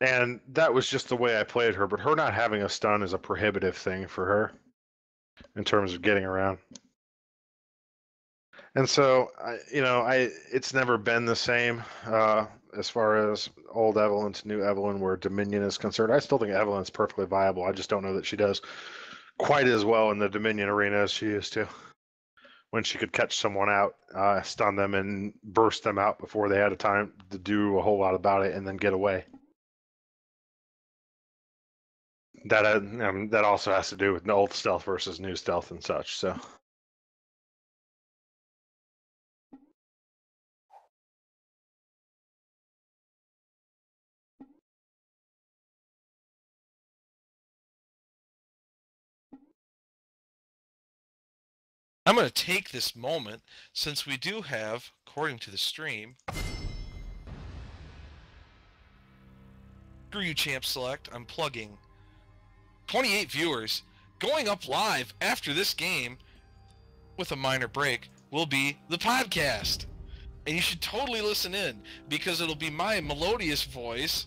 And that was just the way I played her, but her not having a stun is a prohibitive thing for her in terms of getting around. And so, it's never been the same as far as old Evelyn to new Evelyn, where Dominion is concerned. I still think Evelyn's perfectly viable. I just don't know that she does quite as well in the Dominion arena as she used to, when she could catch someone out, stun them, and burst them out before they had a time to do a whole lot about it, and then get away. That also has to do with old stealth versus new stealth and such. So. I'm going to take this moment, since we do have, according to the stream, Screw You Champ Select, I'm plugging 28 viewers. Going up live after this game, with a minor break, will be the podcast. And you should totally listen in, because it'll be my melodious voice,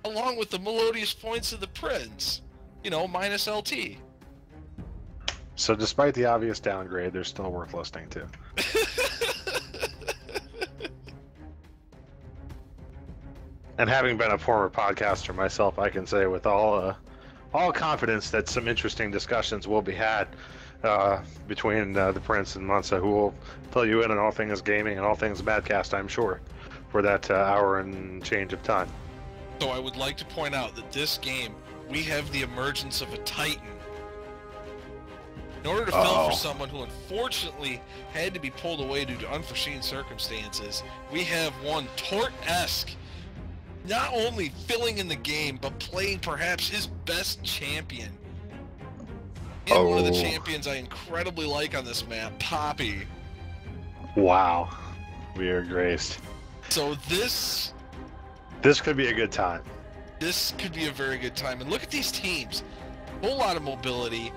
along with the melodious points of the Prince. Minus LT. So despite the obvious downgrade, they're still worth listening to. And having been a former podcaster myself, I can say with all confidence that some interesting discussions will be had between the Prince and Munsa, who will fill you in on all things gaming and all things MadCast, I'm sure, for that hour and change of time. So I would like to point out that this game, we have the emergence of a Titan. In order to fill for someone who unfortunately had to be pulled away due to unforeseen circumstances, we have one Tort-esque, not only filling in the game, but playing perhaps his best champion. And one of the champions I incredibly like on this map, Poppy. Wow. We are graced. So this could be a good time. This could be a very good time. And look at these teams. Whole lot of mobility.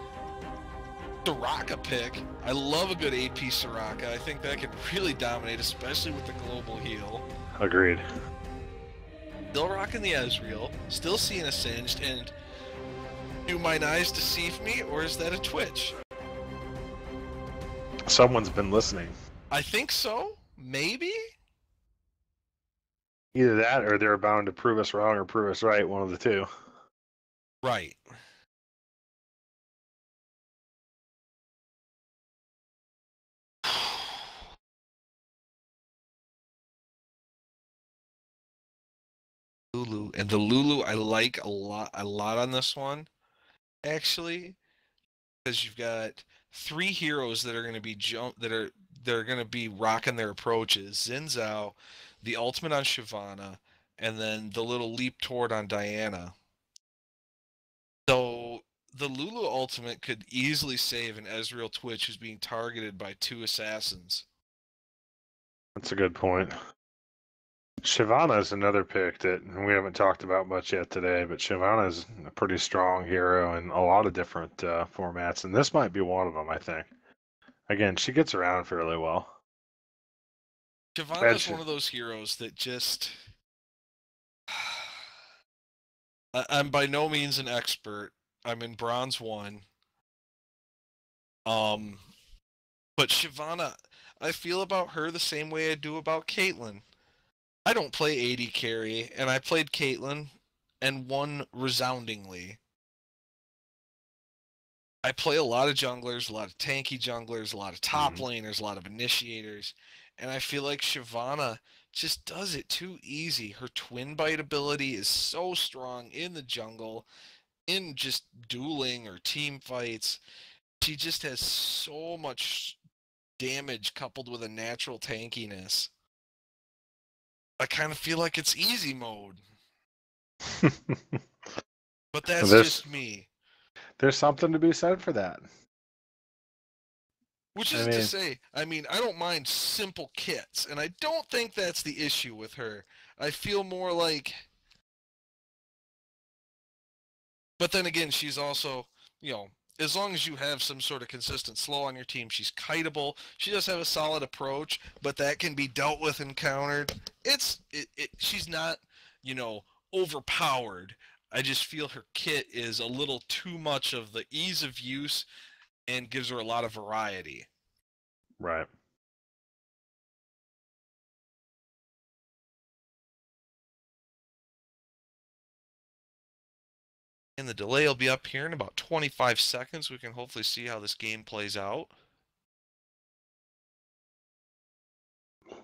Soraka pick. I love a good AP Soraka. I think that could really dominate, especially with the global heal. Agreed. Still rocking the Ezreal. Still seeing a Singed. And do mine eyes deceive me, or is that a Twitch? Someone's been listening. I think so. Maybe? Either that, or they're bound to prove us wrong or prove us right, one of the two. Right. Lulu. And the Lulu I like a lot on this one, actually, because you've got 3 heroes that are going to be they're going to be rocking their approaches. Xin Zhao, the ultimate on Shyvana, and then the little leap toward on Diana. So the Lulu ultimate could easily save an Ezreal Twitch who's being targeted by 2 assassins. That's a good point. Shyvana is another pick that we haven't talked about much yet today, but Shyvana is a pretty strong hero in a lot of different formats, and this might be one of them, I think. Again, she gets around fairly well. Shyvana is one of those heroes that just... I'm by no means an expert. I'm in Bronze 1. But Shyvana, I feel about her the same way I do about Caitlyn. I don't play AD carry, and I played Caitlyn and won resoundingly. I play a lot of junglers, a lot of tanky junglers, a lot of top laners, a lot of initiators, and I feel like Shyvana just does it too easy. Her twin bite ability is so strong in the jungle, in just dueling or team fights. She just has so much damage coupled with a natural tankiness. I kind of feel like it's easy mode. But that's just me. There's something to be said for that. Which is to say, I don't mind simple kits, and I don't think that's the issue with her. I feel more like... But then again, she's also, as long as you have some sort of consistent slow on your team, she's kiteable. She does have a solid approach, but that can be dealt with and countered. She's not, overpowered. I just feel her kit is a little too much of the ease of use and gives her a lot of variety. Right. And the delay will be up here in about 25 seconds. We can hopefully see how this game plays out.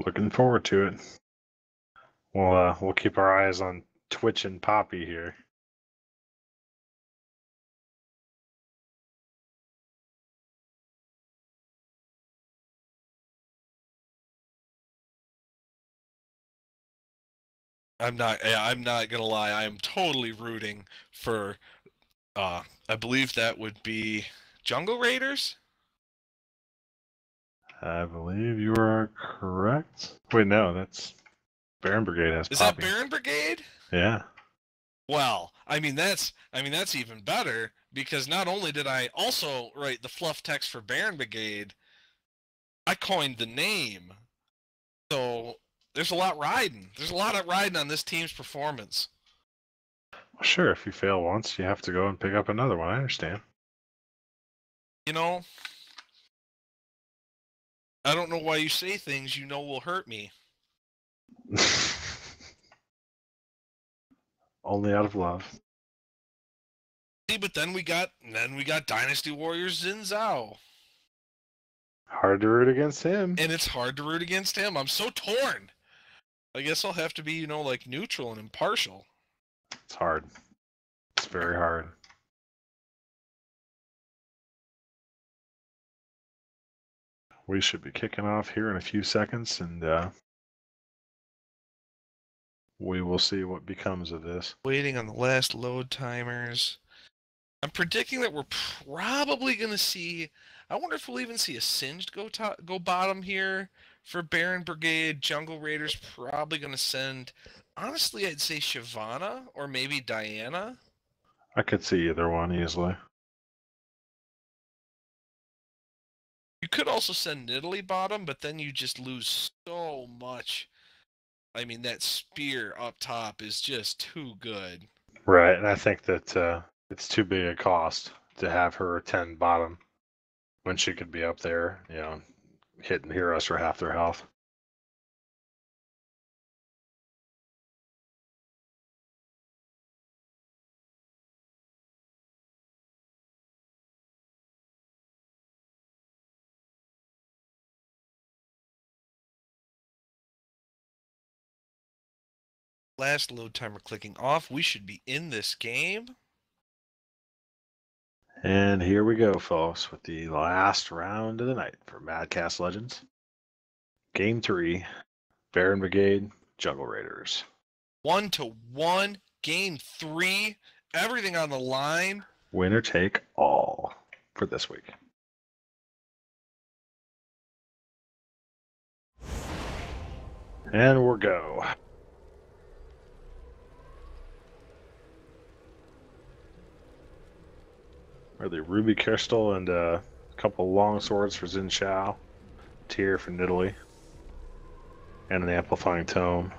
Looking forward to it. We'll keep our eyes on Twitch and Poppy here. I'm not gonna lie. I am totally rooting for. I believe that would be Jungle Raiders. I believe you are correct. Wait, no, that's Baron Brigade has Is Poppy. that Baron Brigade? Yeah. Well, that's even better because not only did I also write the fluff text for Baron Brigade, I coined the name. So there's a lot riding. There's a lot of riding on this team's performance. Well, sure, if you fail once, you have to go and pick up another one. I understand. You know, I don't know why you say things you know will hurt me. Only out of love. See, but then we got Dynasty Warriors Xin Zhao. Hard to root against him. And it's hard to root against him. I'm so torn. I guess I'll have to be, like neutral and impartial. It's hard. It's very hard. We should be kicking off here in a few seconds, and we will see what becomes of this. Waiting on the last load timers. I'm predicting that we're probably going to see... I wonder if we'll even see a Singed go bottom here for Baron Brigade. Jungle Raiders probably going to send... Honestly, I'd say Shyvana or maybe Diana. I could see either one easily. You could also send Nidalee bottom, but then you just lose so much. I mean, that spear up top is just too good. Right, and I think that it's too big a cost to have her 10 bottom when she could be up there, hitting heroes for half their health. Last load timer clicking off. We should be in this game. And here we go, folks, with the last round of the night for MadCast Legends. Game 3, Baron Brigade, Jungle Raiders. 1-1, game 3, everything on the line. Winner take all for this week. And we'll go. Are the Ruby Crystal and a couple long swords for Xin Zhao, Tear for Nidalee, and an Amplifying Tome.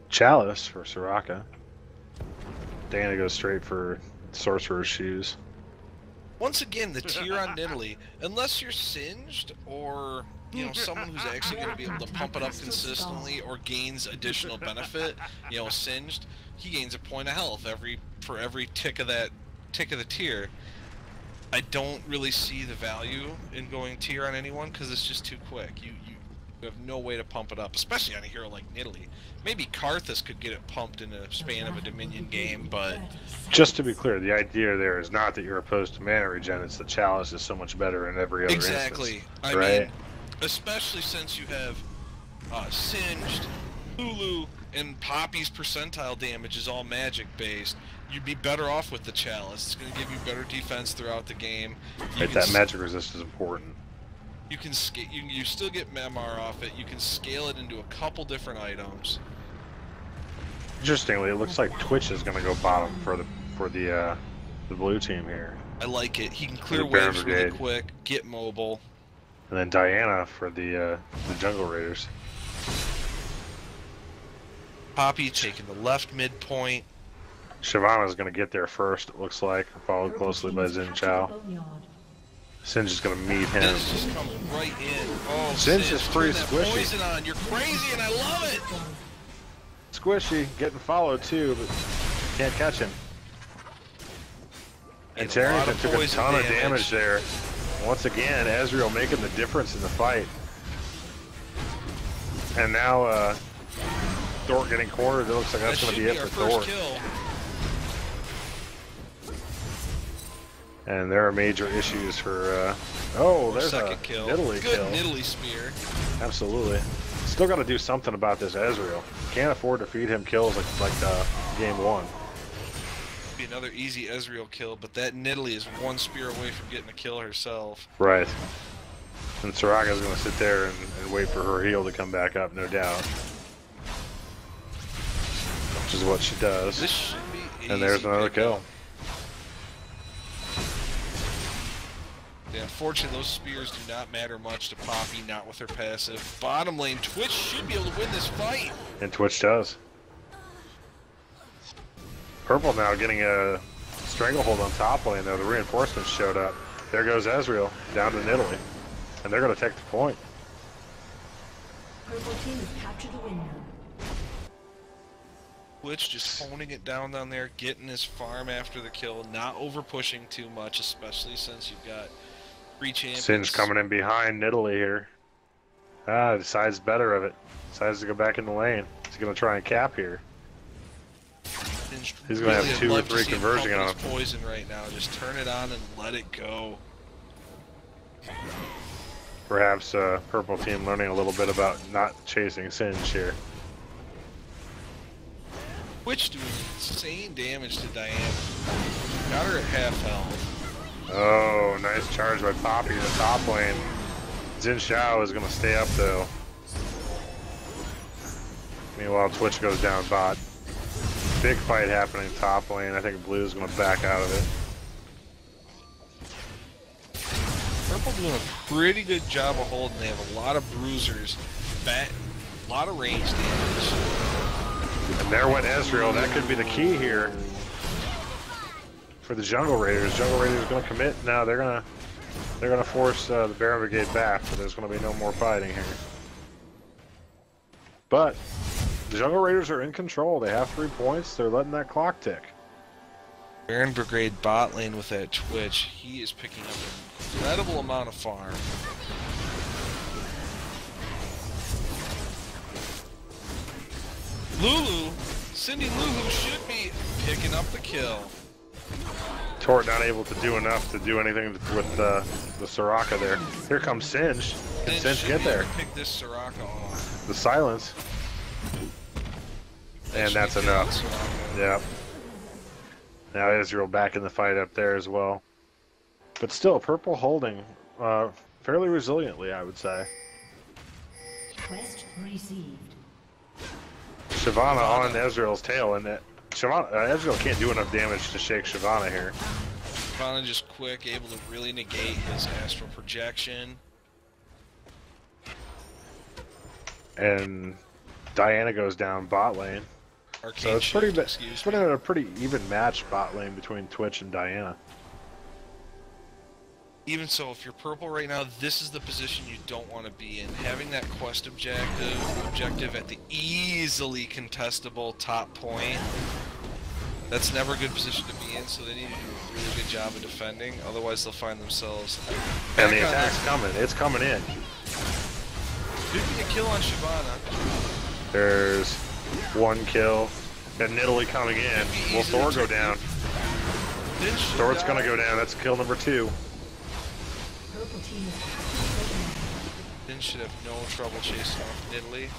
Chalice for Soraka. Dana goes straight for Sorcerer's Shoes. Once again, the tier on Nidalee, unless you're Singed or someone who's actually going to be able to pump it up consistently or gains additional benefit, Singed, he gains a point of health for every tick of the tier. I don't really see the value in going tier on anyone because it's just too quick. You have no way to pump it up, especially on a hero like Nidalee. Maybe Karthus could get it pumped in a span of a Dominion game, but... Just to be clear, the idea there is not that you're opposed to mana regen, it's the Chalice is so much better in every other Exactly. instance. I mean, especially since you have Singed, Lulu, and Poppy's percentile damage is all magic-based. You'd be better off with the Chalice. It's going to give you better defense throughout the game. Right, that magic resist is important. You can you still get Memar off it. You can scale it into a couple different items. Interestingly, it looks like Twitch is going to go bottom for the blue team here. I like it. He can clear waves really quick, get mobile. And then Diana for the Jungle Raiders. Poppy taking the left midpoint. Shyvana is going to get there first, it looks like, followed closely by Xin Zhao. Singe is going to meet him. Singe just comes right in. Oh, Singe is pretty squishy. Poison on. You're crazy, and I love it. Squishy, getting followed too, but can't catch him. And Tarrington took a ton of damage there. Once again, Ezreal making the difference in the fight. And now Thor getting cornered. It looks like that's going to be it for Thor. And there are major issues for... oh, there's a Nidalee kill. Good Nidalee spear. Absolutely. Still got to do something about this Ezreal. Can't afford to feed him kills like game 1. Be another easy Ezreal kill, but that Nidalee is one spear away from getting a kill herself. Right. And Soraka's going to sit there and wait for her heal to come back up, no doubt. Which is what she does. This should be easy. And there's another kill. Yeah, unfortunately, those spears do not matter much to Poppy, not with her passive. Bottom lane, Twitch should be able to win this fight. And Twitch does. Purple now getting a stranglehold on top lane, though. The reinforcements showed up. There goes Ezreal, down to Nidalee. And they're going to take the point. Purple team has captured the window. Twitch just honing it down there, getting his farm after the kill, not over pushing too much, especially since you've got 3 champions. Singe coming in behind Nidalee here. Decides better of it. Decides to go back in the lane. He's going to try and cap here. He's going to have 2 or 3 converging on him. Poison right now. Just turn it on and let it go. Perhaps purple team learning a little bit about not chasing Singe here. Twitch doing insane damage to Diana. Got her at half health. Oh, nice charge by Poppy in the top lane. Xin Xiao is going to stay up though. Meanwhile, Twitch goes down bot. Big fight happening top lane. I think Blue is going to back out of it. Purple doing a pretty good job of holding. They have a lot of bruisers, a lot of range damage. And there went Ezreal. That could be the key here for the Jungle Raiders. Jungle Raiders are going to commit. Now they're going to force the Baron Brigade back, but there's going to be no more fighting here. But the Jungle Raiders are in control. They have 3 points. They're letting that clock tick. Baron Brigade bot lane with that Twitch. He is picking up an incredible amount of farm. Lulu, Cindy Lulu should be picking up the kill. Tort not able to do enough to do anything with the Soraka there. Here comes Singe. Can Singe get there? Pick this Soraka off. The silence. And that's enough. Yep. Now Ezreal back in the fight up there as well. But still, Purple holding fairly resiliently, I would say. Quest received. Shyvana on Ezreal's tail, and Ezreal can't do enough damage to shake Shyvana here. Shyvana just quick, able to really negate his astral projection. And Diana goes down bot lane. Arcane so it's been a pretty even match bot lane between Twitch and Diana. Even so, if you're purple right now, this is the position you don't want to be in. Having that quest objective at the easily contestable top point, that's never a good position to be in, so they need to do a really good job of defending, otherwise they'll find themselves... And the attack's coming. It's coming in. Did get a kill on Shyvana. There's 1 kill. And Nidalee coming in. Will Thor go down? Thor's gonna go down. That's kill number 2. Then should have no trouble chasing off Nidalee.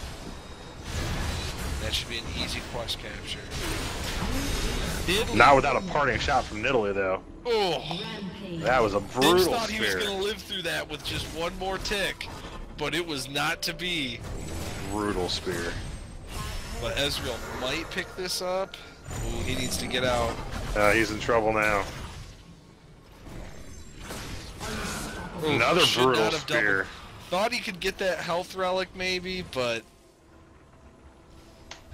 That should be an easy quest capture. Nidalee. Not without a parting shot from Nidalee, though. Oh, that was a brutal spear. Thought he was gonna live through that with just 1 more tick, but it was not to be. Brutal spear. But Ezreal might pick this up. Ooh, he needs to get out. He's in trouble now. Ooh, another brutal spear. Thought he could get that health relic maybe, but...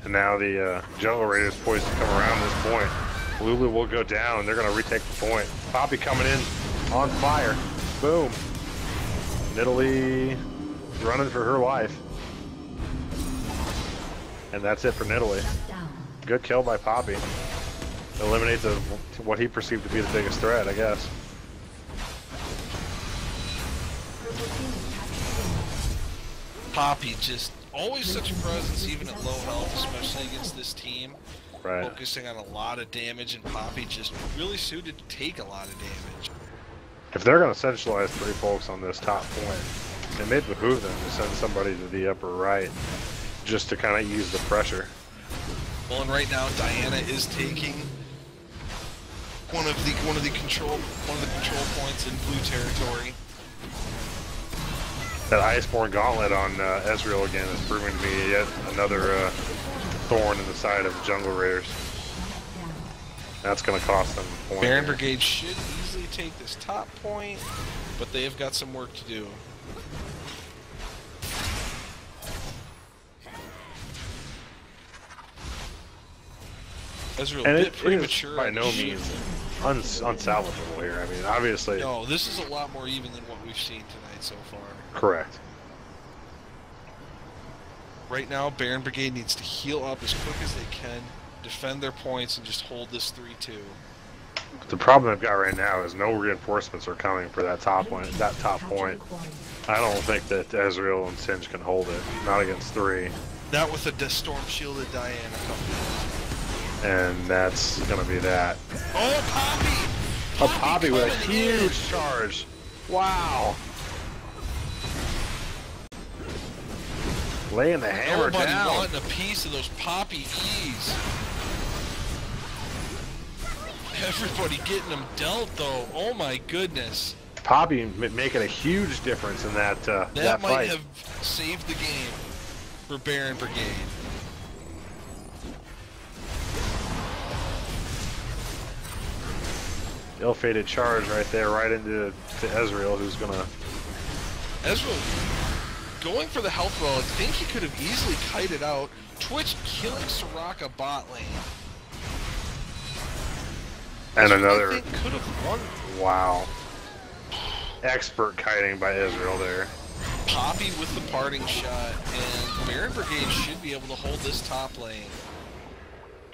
And now the Jungle Raiders poised to come around this point. Lulu will go down, and they're going to retake the point. Poppy coming in on fire. Boom. Nidalee running for her life. And that's it for Nidalee. Good kill by Poppy. eliminate what he perceived to be the biggest threat, I guess. Poppy just always such a presence, even at low health, especially against this team. Right. Focusing on a lot of damage, and Poppy just really suited to take a lot of damage. If they're going to centralize 3 folks on this top point, it may behoove them to send somebody to the upper right just to kind of ease the pressure. Well, and right now Diana is taking one of the control points in blue territory. That Iceborne Gauntlet on Ezreal again is proving to be yet another thorn in the side of the Jungle Raiders. That's going to cost them a point. Baron here. Brigade should easily take this top point, but they have got some work to do. Ezreal And a bit it premature. is by on no the means shift. unsalvageable here. I mean, obviously. No, this is a lot more even than what we've seen tonight so far. Correct. Right now, Baron Brigade needs to heal up as quick as they can, defend their points, and just hold this 3-2. The problem I've got right now is no reinforcements are coming for that top point. I don't think that Ezreal and Singe can hold it. Not against 3. Not with a storm shielded Diana coming in. And that's gonna be that. Oh, Poppy! A Poppy with a coming in. huge charge. Wow. Laying the hammer Nobody down. wanting a piece of those Poppy E's. Everybody getting them dealt though. Oh my goodness. Poppy making a huge difference in that That might fight. have saved the game for Baron Brigade. Ill-fated charge right there, right into Ezreal, who's gonna. Ezreal going for the health well. I think he could have easily kited out. Twitch killing Soraka bot lane. And That's what I another. think could have won. Wow. Expert kiting by Ezreal there. Poppy with the parting shot, and Baron Brigade should be able to hold this top lane.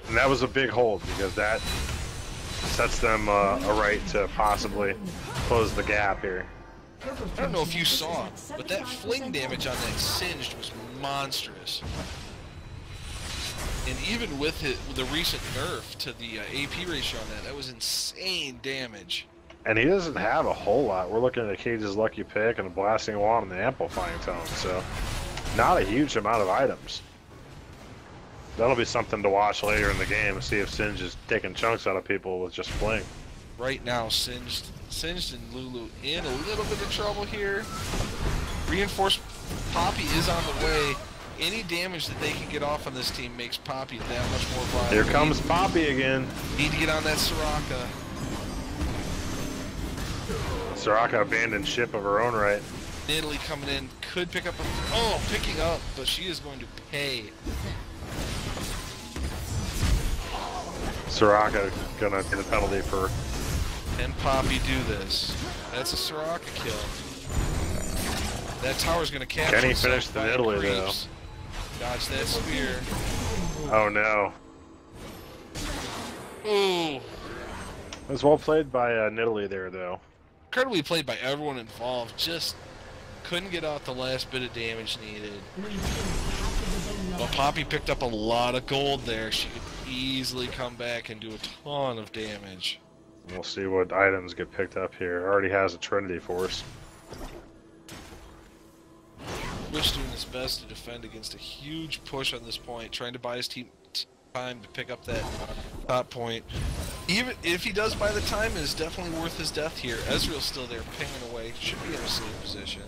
And that was a big hold because that sets them a right to possibly close the gap here. I don't know if you saw, but that fling damage on that Singed was monstrous. And even with the recent nerf to the AP ratio on that was insane damage. And he doesn't have a whole lot. We're looking at Cage's Lucky Pick and a Blasting Wand and the Amplifying Tone, so not a huge amount of items. That'll be something to watch later in the game and see if Singe is taking chunks out of people with just fling. Right now, Singed and Lulu in a little bit of trouble here. Reinforced Poppy is on the way. Any damage that they can get off on this team makes Poppy that much more viable. Here comes Poppy again. Need to get on that Soraka. Soraka abandoned ship of her own right. Italy coming in, could pick up picking up, but she is going to pay. Soraka gonna get a penalty for. Can Poppy do this? That's a Soraka kill. That tower's gonna capture. Can he itself finish the by Italy creeps. Dodge that spear. Oh no. Ooh. It was well played by Nidalee there though. Incredibly played by everyone involved. Just couldn't get out the last bit of damage needed. But Poppy picked up a lot of gold there. She could easily come back and do a ton of damage. We'll see what items get picked up here. Already has a Trinity Force. Twitch doing his best to defend against a huge push on this point, trying to buy his team time to pick up that top point. Even if he does buy the time, it is definitely worth his death here. Ezreal's still there, pinging away. Should be in a safe position.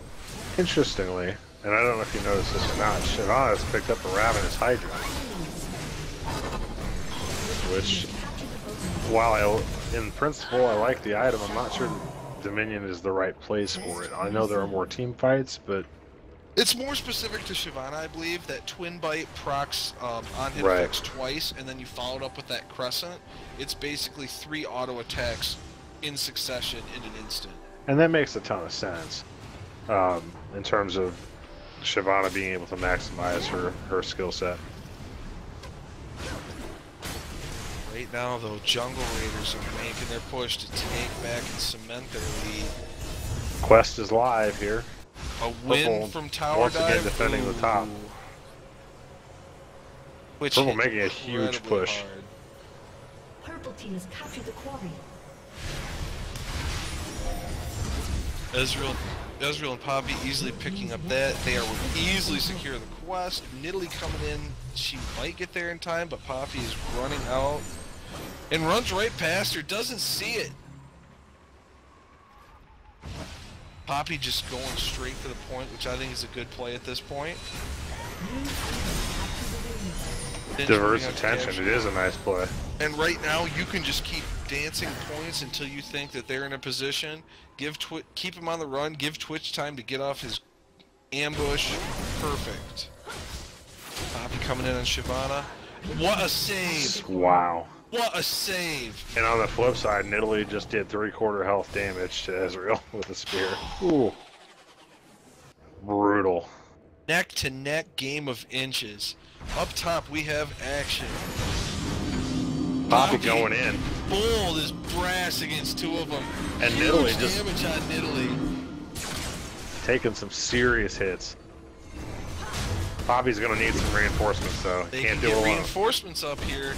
Interestingly, and I don't know if you noticed this or not, Shyvana's picked up a Ravenous Hydra. Which, while in principle I like the item, I'm not sure Dominion is the right place for it. I know there are more team fights, but It's more specific to Shyvana, I believe, that Twin Bite procs on hit Right. effects twice, and then you followed up with that Crescent. It's basically 3 auto attacks in succession in an instant. and that makes a ton of sense in terms of Shyvana being able to maximize her skill set. Right now, though, Jungle Raiders are making their push to take back and cement their lead. Quest is live here. A win Purple from Tower once Dive. again defending the top. Which Purple hit making a huge incredibly push. hard. Purple team has captured the quarry. Ezreal and Poppy easily picking up that. They are easily secure the quest. Nidalee coming in. She might get there in time, but Poppy is running out. And runs right past her. Doesn't see it. Poppy just going straight to the point, which I think is a good play at this point. Diverse attention. It is a nice play. And right now, you can just keep dancing points until you think that they're in a position. Keep him on the run. Give Twitch time to get off his ambush. Perfect. Poppy coming in on Shyvana. What a save! Wow. What a save! And on the flip side, Nidalee just did 3/4 health damage to Ezreal with a spear. Ooh. Brutal. Neck-to-neck game of inches. Up top, we have action. Poppy going in. Bold as brass against two of them. And Huge Nidalee just damage on Nidalee. taking some serious hits. Poppy's going to need some reinforcements, though. They Can't can do it get alone. reinforcements up here.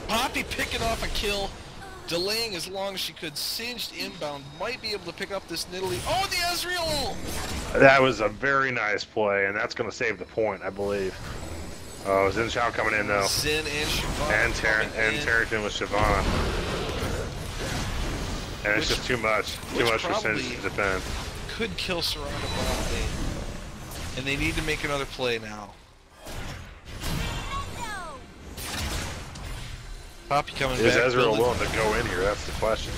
Poppy picking off a kill, delaying as long as she could. Singed inbound, might be able to pick up this Nidalee. Oh, the Ezreal! That was a very nice play, and that's going to save the point, I believe. Oh, Xin Zhao coming in, though. Xin and Shyvana And Tarrington with Siobhan. And it's just too much. Too much for Sin to defend. Could kill Serrano bot lane. And they need to make another play now. Poppy coming Is back. Ezreal willing to go in here? That's the question.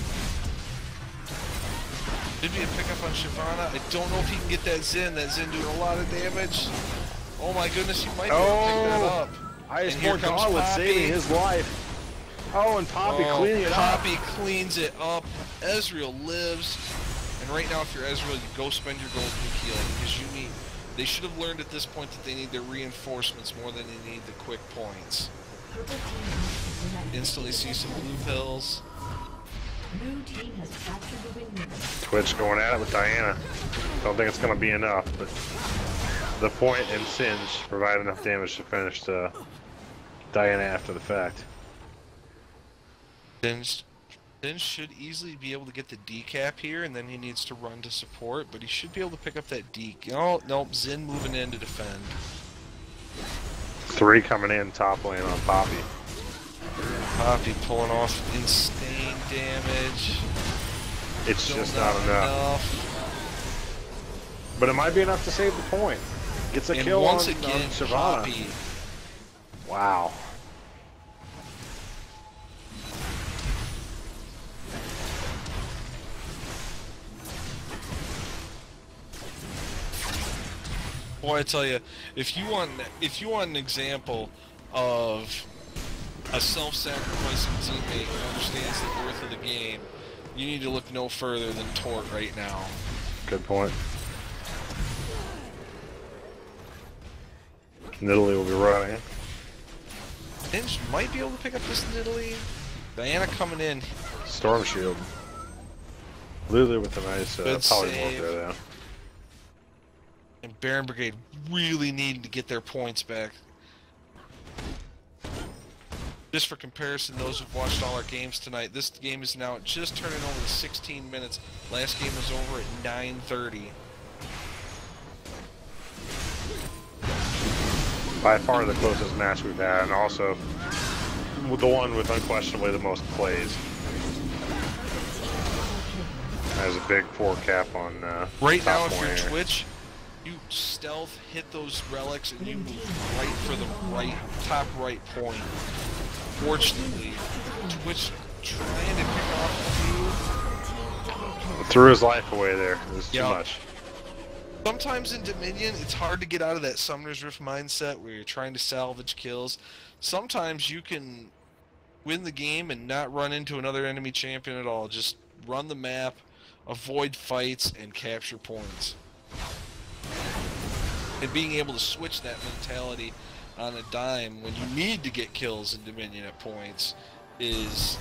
Did be a pickup on Shyvana. I don't know if he can get that Xin. That Xin doing a lot of damage. Oh my goodness, he might be able to pick that up. Highest And here point comes Godwood Poppy. saving his life. Oh, and Poppy cleaning it up. Poppy cleans it up. Ezreal lives. And right now, if you're Ezreal, you go spend your gold to heal. Because you need... They should have learned at this point that they need their reinforcements more than they need the quick points. Instantly see some blue pills. Blue team has captured the windmill. Twitch going at it with Diana. Don't think it's going to be enough, but the point and Singe provide enough damage to finish Diana after the fact. Then should easily be able to get the decap here, and then he needs to run to support, but he should be able to pick up that dec. Oh, nope, Xin moving in to defend. 3 coming in top lane on Poppy. Poppy pulling off insane damage. It's Still just not enough. But it might be enough to save the point. Gets a And kill once on again, Shyvana. Poppy. Wow. Boy, I tell you, if you want an example of a self-sacrificing teammate who understands the worth of the game, you need to look no further than Tort right now. Good point. Nidalee will be running. Ninja might be able to pick up this Nidalee. Diana coming in. Storm Shield. Lulu with a nice Good polymorph save. there, though. And Baron Brigade really needing to get their points back. Just for comparison, those who've watched all our games tonight, this game is now just turning over to 16 minutes. Last game was over at 9:30. By far the closest match we've had, and also the one with unquestionably the most plays. There's a big 4 cap on Right now, top if you're lane here. Twitch, you stealth, hit those relics, and you move right for the top right point. Fortunately, Twitch trying to pick off a few. Threw his life away there. It was too Yeah. much. Sometimes in Dominion, it's hard to get out of that Summoner's Rift mindset where you're trying to salvage kills. Sometimes you can win the game and not run into another enemy champion at all. Just run the map, avoid fights, and capture points. And being able to switch that mentality on a dime when you need to get kills in Dominion at points is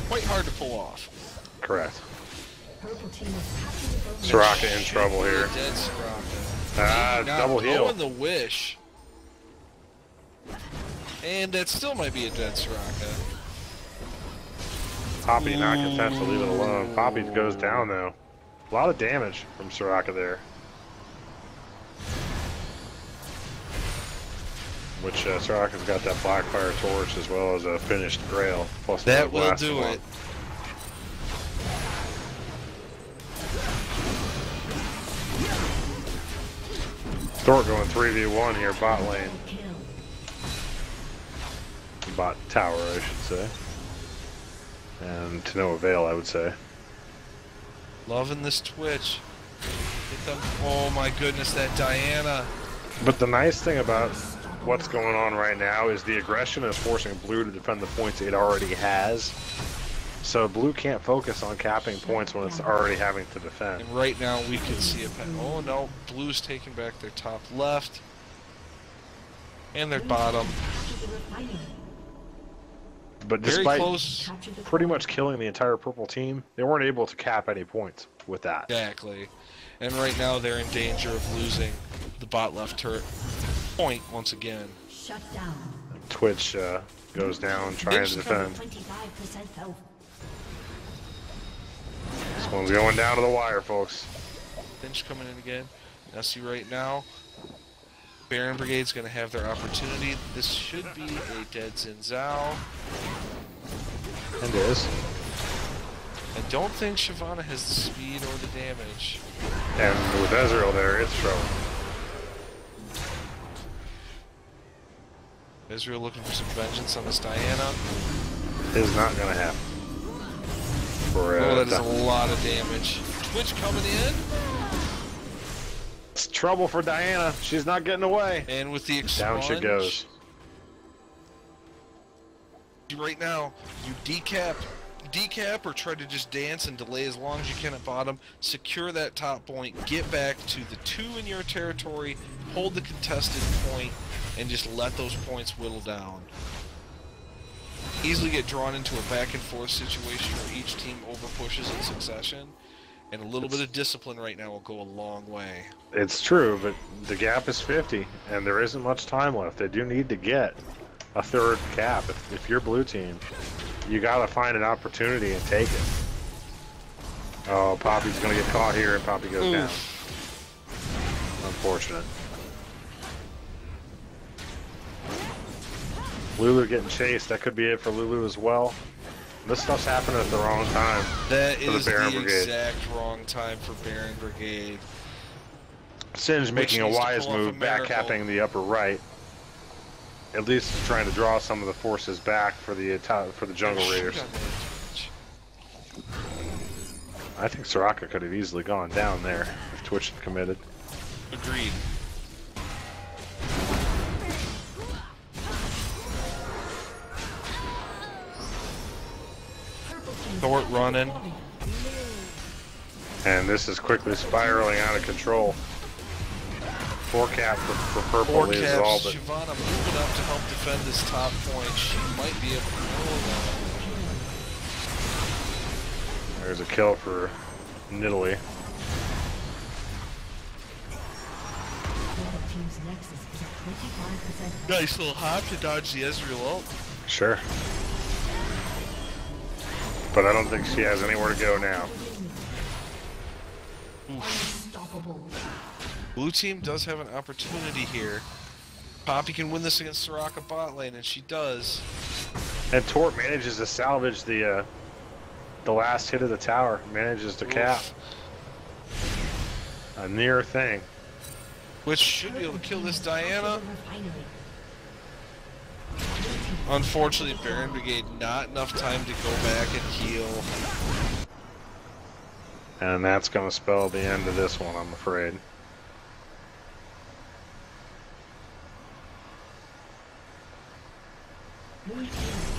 quite hard to pull off. Correct. Soraka in trouble here. Dead Soraka. Ah, double heal. Blowing the wish. And that still might be a dead Soraka. Poppy not content to leave it alone. Poppy goes down though. A lot of damage from Soraka there. Which Soraka's got that Blackfire Torch as well as a finished Grail. Plus that will do it. Thor going 3v1 here, bot lane. Bot tower, I should say. And to no avail, I would say. Loving this Twitch. Get them. Oh my goodness, that Diana. But the nice thing about what's going on right now is the aggression is forcing Blue to defend the points it already has. So Blue can't focus on capping points when it's already having to defend. And right now we can see a oh no, Blue's taking back their top left and their bottom. But Very despite close. pretty much killing the entire purple team, they weren't able to cap any points with that. Exactly. And right now they're in danger of losing the bot left turret point once again. Shut down. Twitch goes down trying to defend. 25% health. This one's going down to the wire, folks. Finch coming in again. Now see right now, Baron Brigade's going to have their opportunity. This should be a dead Xin Zhao. It is. I don't think Shyvana has the speed or the damage. And with Ezreal there, it's trouble. Ezreal looking for some vengeance on this Diana. Is not going to happen. For, oh, that is a lot of damage. Twitch coming in. It's trouble for Diana. She's not getting away. And with the Down expunge, she goes. Right now, you decap or try to just dance and delay as long as you can at bottom. Secure that top point. Get back to the 2 in your territory. Hold the contested point. And just let those points whittle down. Easily get drawn into a back and forth situation where each team over pushes in succession. And a little bit of discipline right now will go a long way. It's true, but the gap is 50, and there isn't much time left. They do need to get a third cap. If you're blue team, you gotta find an opportunity and take it. Oh, Poppy's gonna get caught here, and Poppy goes down. Unfortunate. Lulu getting chased. That could be it for Lulu as well. This stuff's happening at the wrong time. That is the Baron Brigade. Exact wrong time for Baron Brigade. Singe making a wise move, back capping the upper right. At least trying to draw some of the forces back for the jungle raiders. I think Soraka could have easily gone down there if Twitch had committed. Agreed. Thort running. And this is quickly spiraling out of control. 4 cap for purple 4 is caps. all, but Shyvana moving up to help defend this top point. She might be able to pull that. there's a kill for Nidalee. Nice little hop to dodge the Ezreal ult. Sure. But I don't think she has anywhere to go now. Blue team does have an opportunity here. Poppy can win this against Soraka bot lane, and she does. And Tort manages to salvage the last hit of the tower. Manages to cap. A near thing. Which should be able to kill this Diana. Unfortunately, Baron Brigade not enough time to go back and heal. And that's going to spell the end of this one, I'm afraid.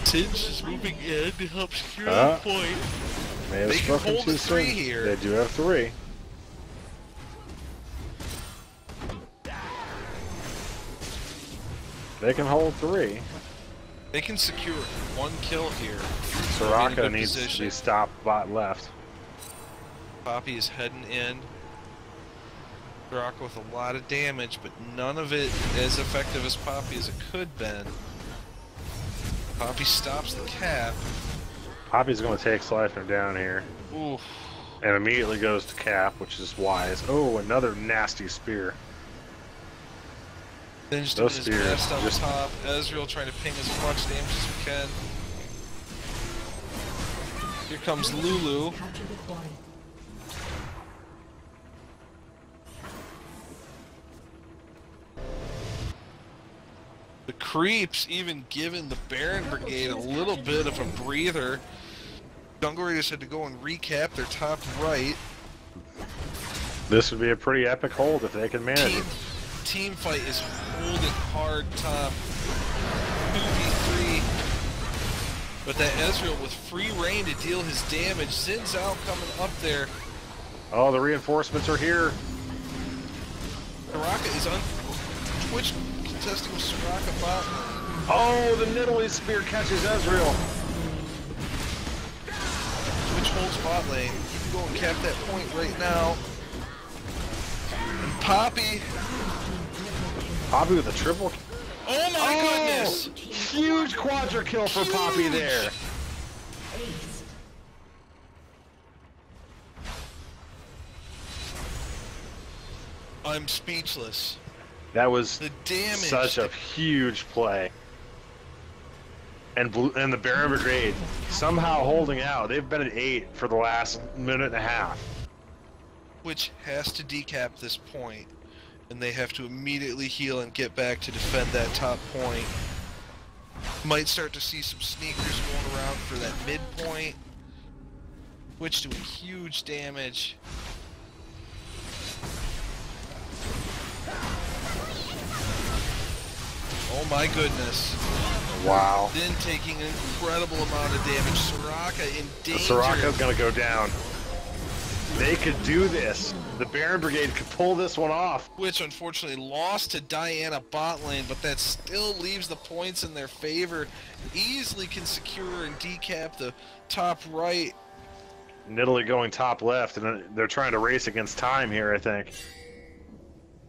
Singe is moving in to help secure the point. They can hold too the 3 soon. here. They do have 3. They can hold 3. They can secure 1 kill here. Soraka needs to be stopped bot left. Poppy is heading in. Soraka with a lot of damage, but none of it as effective as Poppy as it could been. Poppy stops the cap. Poppy's going to take Slifer down here. Oof. And immediately goes to cap, which is wise. Oh, another nasty spear. Binge doing his best on top. Ezreal trying to ping as much damage as he can. Here comes Lulu. The creeps even giving the Baron Brigade a little bit of a breather. Jungle Raiders had to go and recap their top right. This would be a pretty epic hold if they can manage it. Team fight is holding hard top 2v3. But that Ezreal with free reign to deal his damage. Xin Zhao coming up there. Oh, the reinforcements are here. Soraka is on Twitch contesting with Soraka bot. Oh, the Nidalee spear catches Ezreal. Twitch holds bot lane. You can go and cap that point right now. And Poppy with a triple. Oh my goodness! Huge quadra kill for Poppy there. I'm speechless. That was the damage. Such a huge play. And the Baron Brigade somehow holding out. They've been at 8 for the last minute and a half. Which has to decap this point. And they have to immediately heal and get back to defend that top point. Might start to see some sneakers going around for that mid point. Twitch doing huge damage. Oh my goodness. Wow. Then taking an incredible amount of damage. Soraka in danger. Soraka's gonna go down. They could do this. The Baron Brigade could pull this one off. Which unfortunately lost to Diana bot lane, but that still leaves the points in their favor. Easily can secure and decap the top right. Nidalee going top left, and they're trying to race against time here, I think.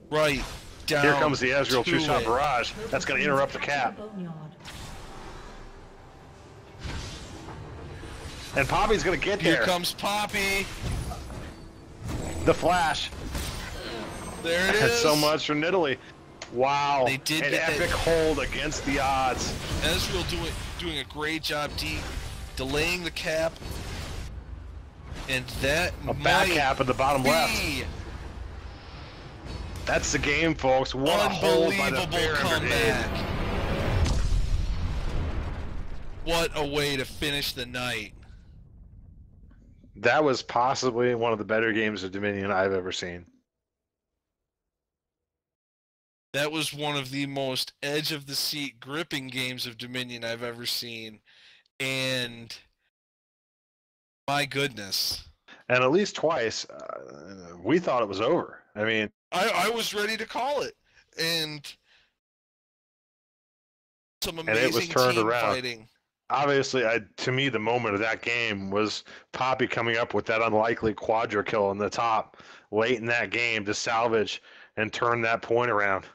Right. Down. Here comes the Ezreal two-shot barrage. That's going to interrupt the cap. And Poppy's going to get there. Here comes Poppy. The flash. There it is. So much for Nidalee. Wow. They did an epic hold against the odds. Ezreal doing a great job delaying the cap. And that a back cap at the bottom left. That's the game, folks. What a hold by the Baron Brigade. What a way to finish the night. That was possibly one of the better games of Dominion I've ever seen. That was one of the most edge-of-the-seat gripping games of Dominion I've ever seen. And my goodness. And at least twice, we thought it was over. I mean, I was ready to call it. And some amazing it was turned team around. Fighting. Obviously, to me, the moment of that game was Poppy coming up with that unlikely quadra kill in the top late in that game to salvage and turn that point around.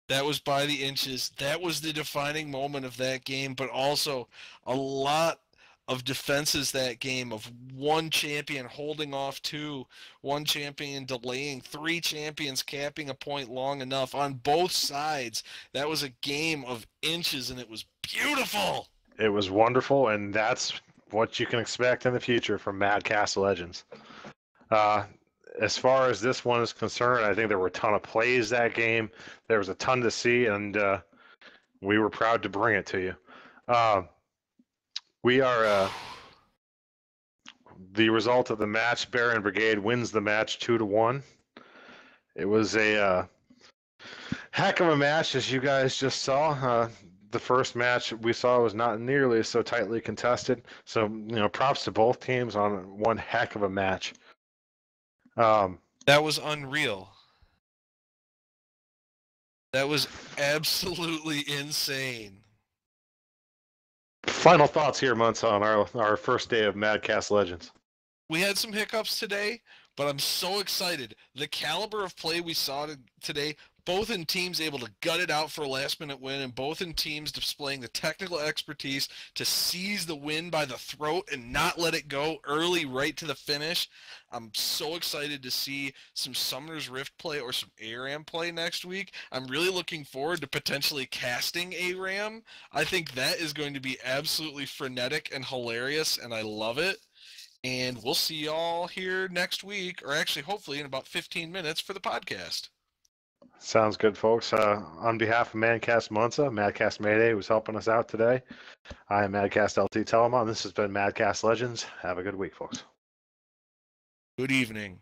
That was by the inches. That was the defining moment of that game, but also a lot of defenses that game of one champion holding off two, one champion delaying, 3 champions capping a point long enough on both sides. That was a game of inches, and it was beautiful. It was wonderful, and that's what you can expect in the future from MadCast Legends. As far as this one is concerned, I think there were a ton of plays that game. There was a ton to see, and we were proud to bring it to you. We are the result of the match. Baron Brigade wins the match 2-1. It was a heck of a match, as you guys just saw. The first match we saw was not nearly so tightly contested. So, props to both teams on one heck of a match. That was unreal. That was absolutely insane. Final thoughts here, Munson, on our first day of MadCast Legends. We had some hiccups today, but I'm so excited. The caliber of play we saw today, both in teams able to gut it out for a last-minute win, and both in teams displaying the technical expertise to seize the win by the throat and not let it go early right to the finish. I'm so excited to see some Summoner's Rift play or some ARAM play next week. I'm really looking forward to potentially casting ARAM. I think that is going to be absolutely frenetic and hilarious, and I love it. And we'll see y'all here next week, or actually hopefully in about 15 minutes for the podcast. Sounds good, folks. On behalf of MadCast Munza, MadCast Mayday, who's helping us out today, I am MadCast LT Telemon. This has been MadCast Legends. Have a good week, folks. Good evening.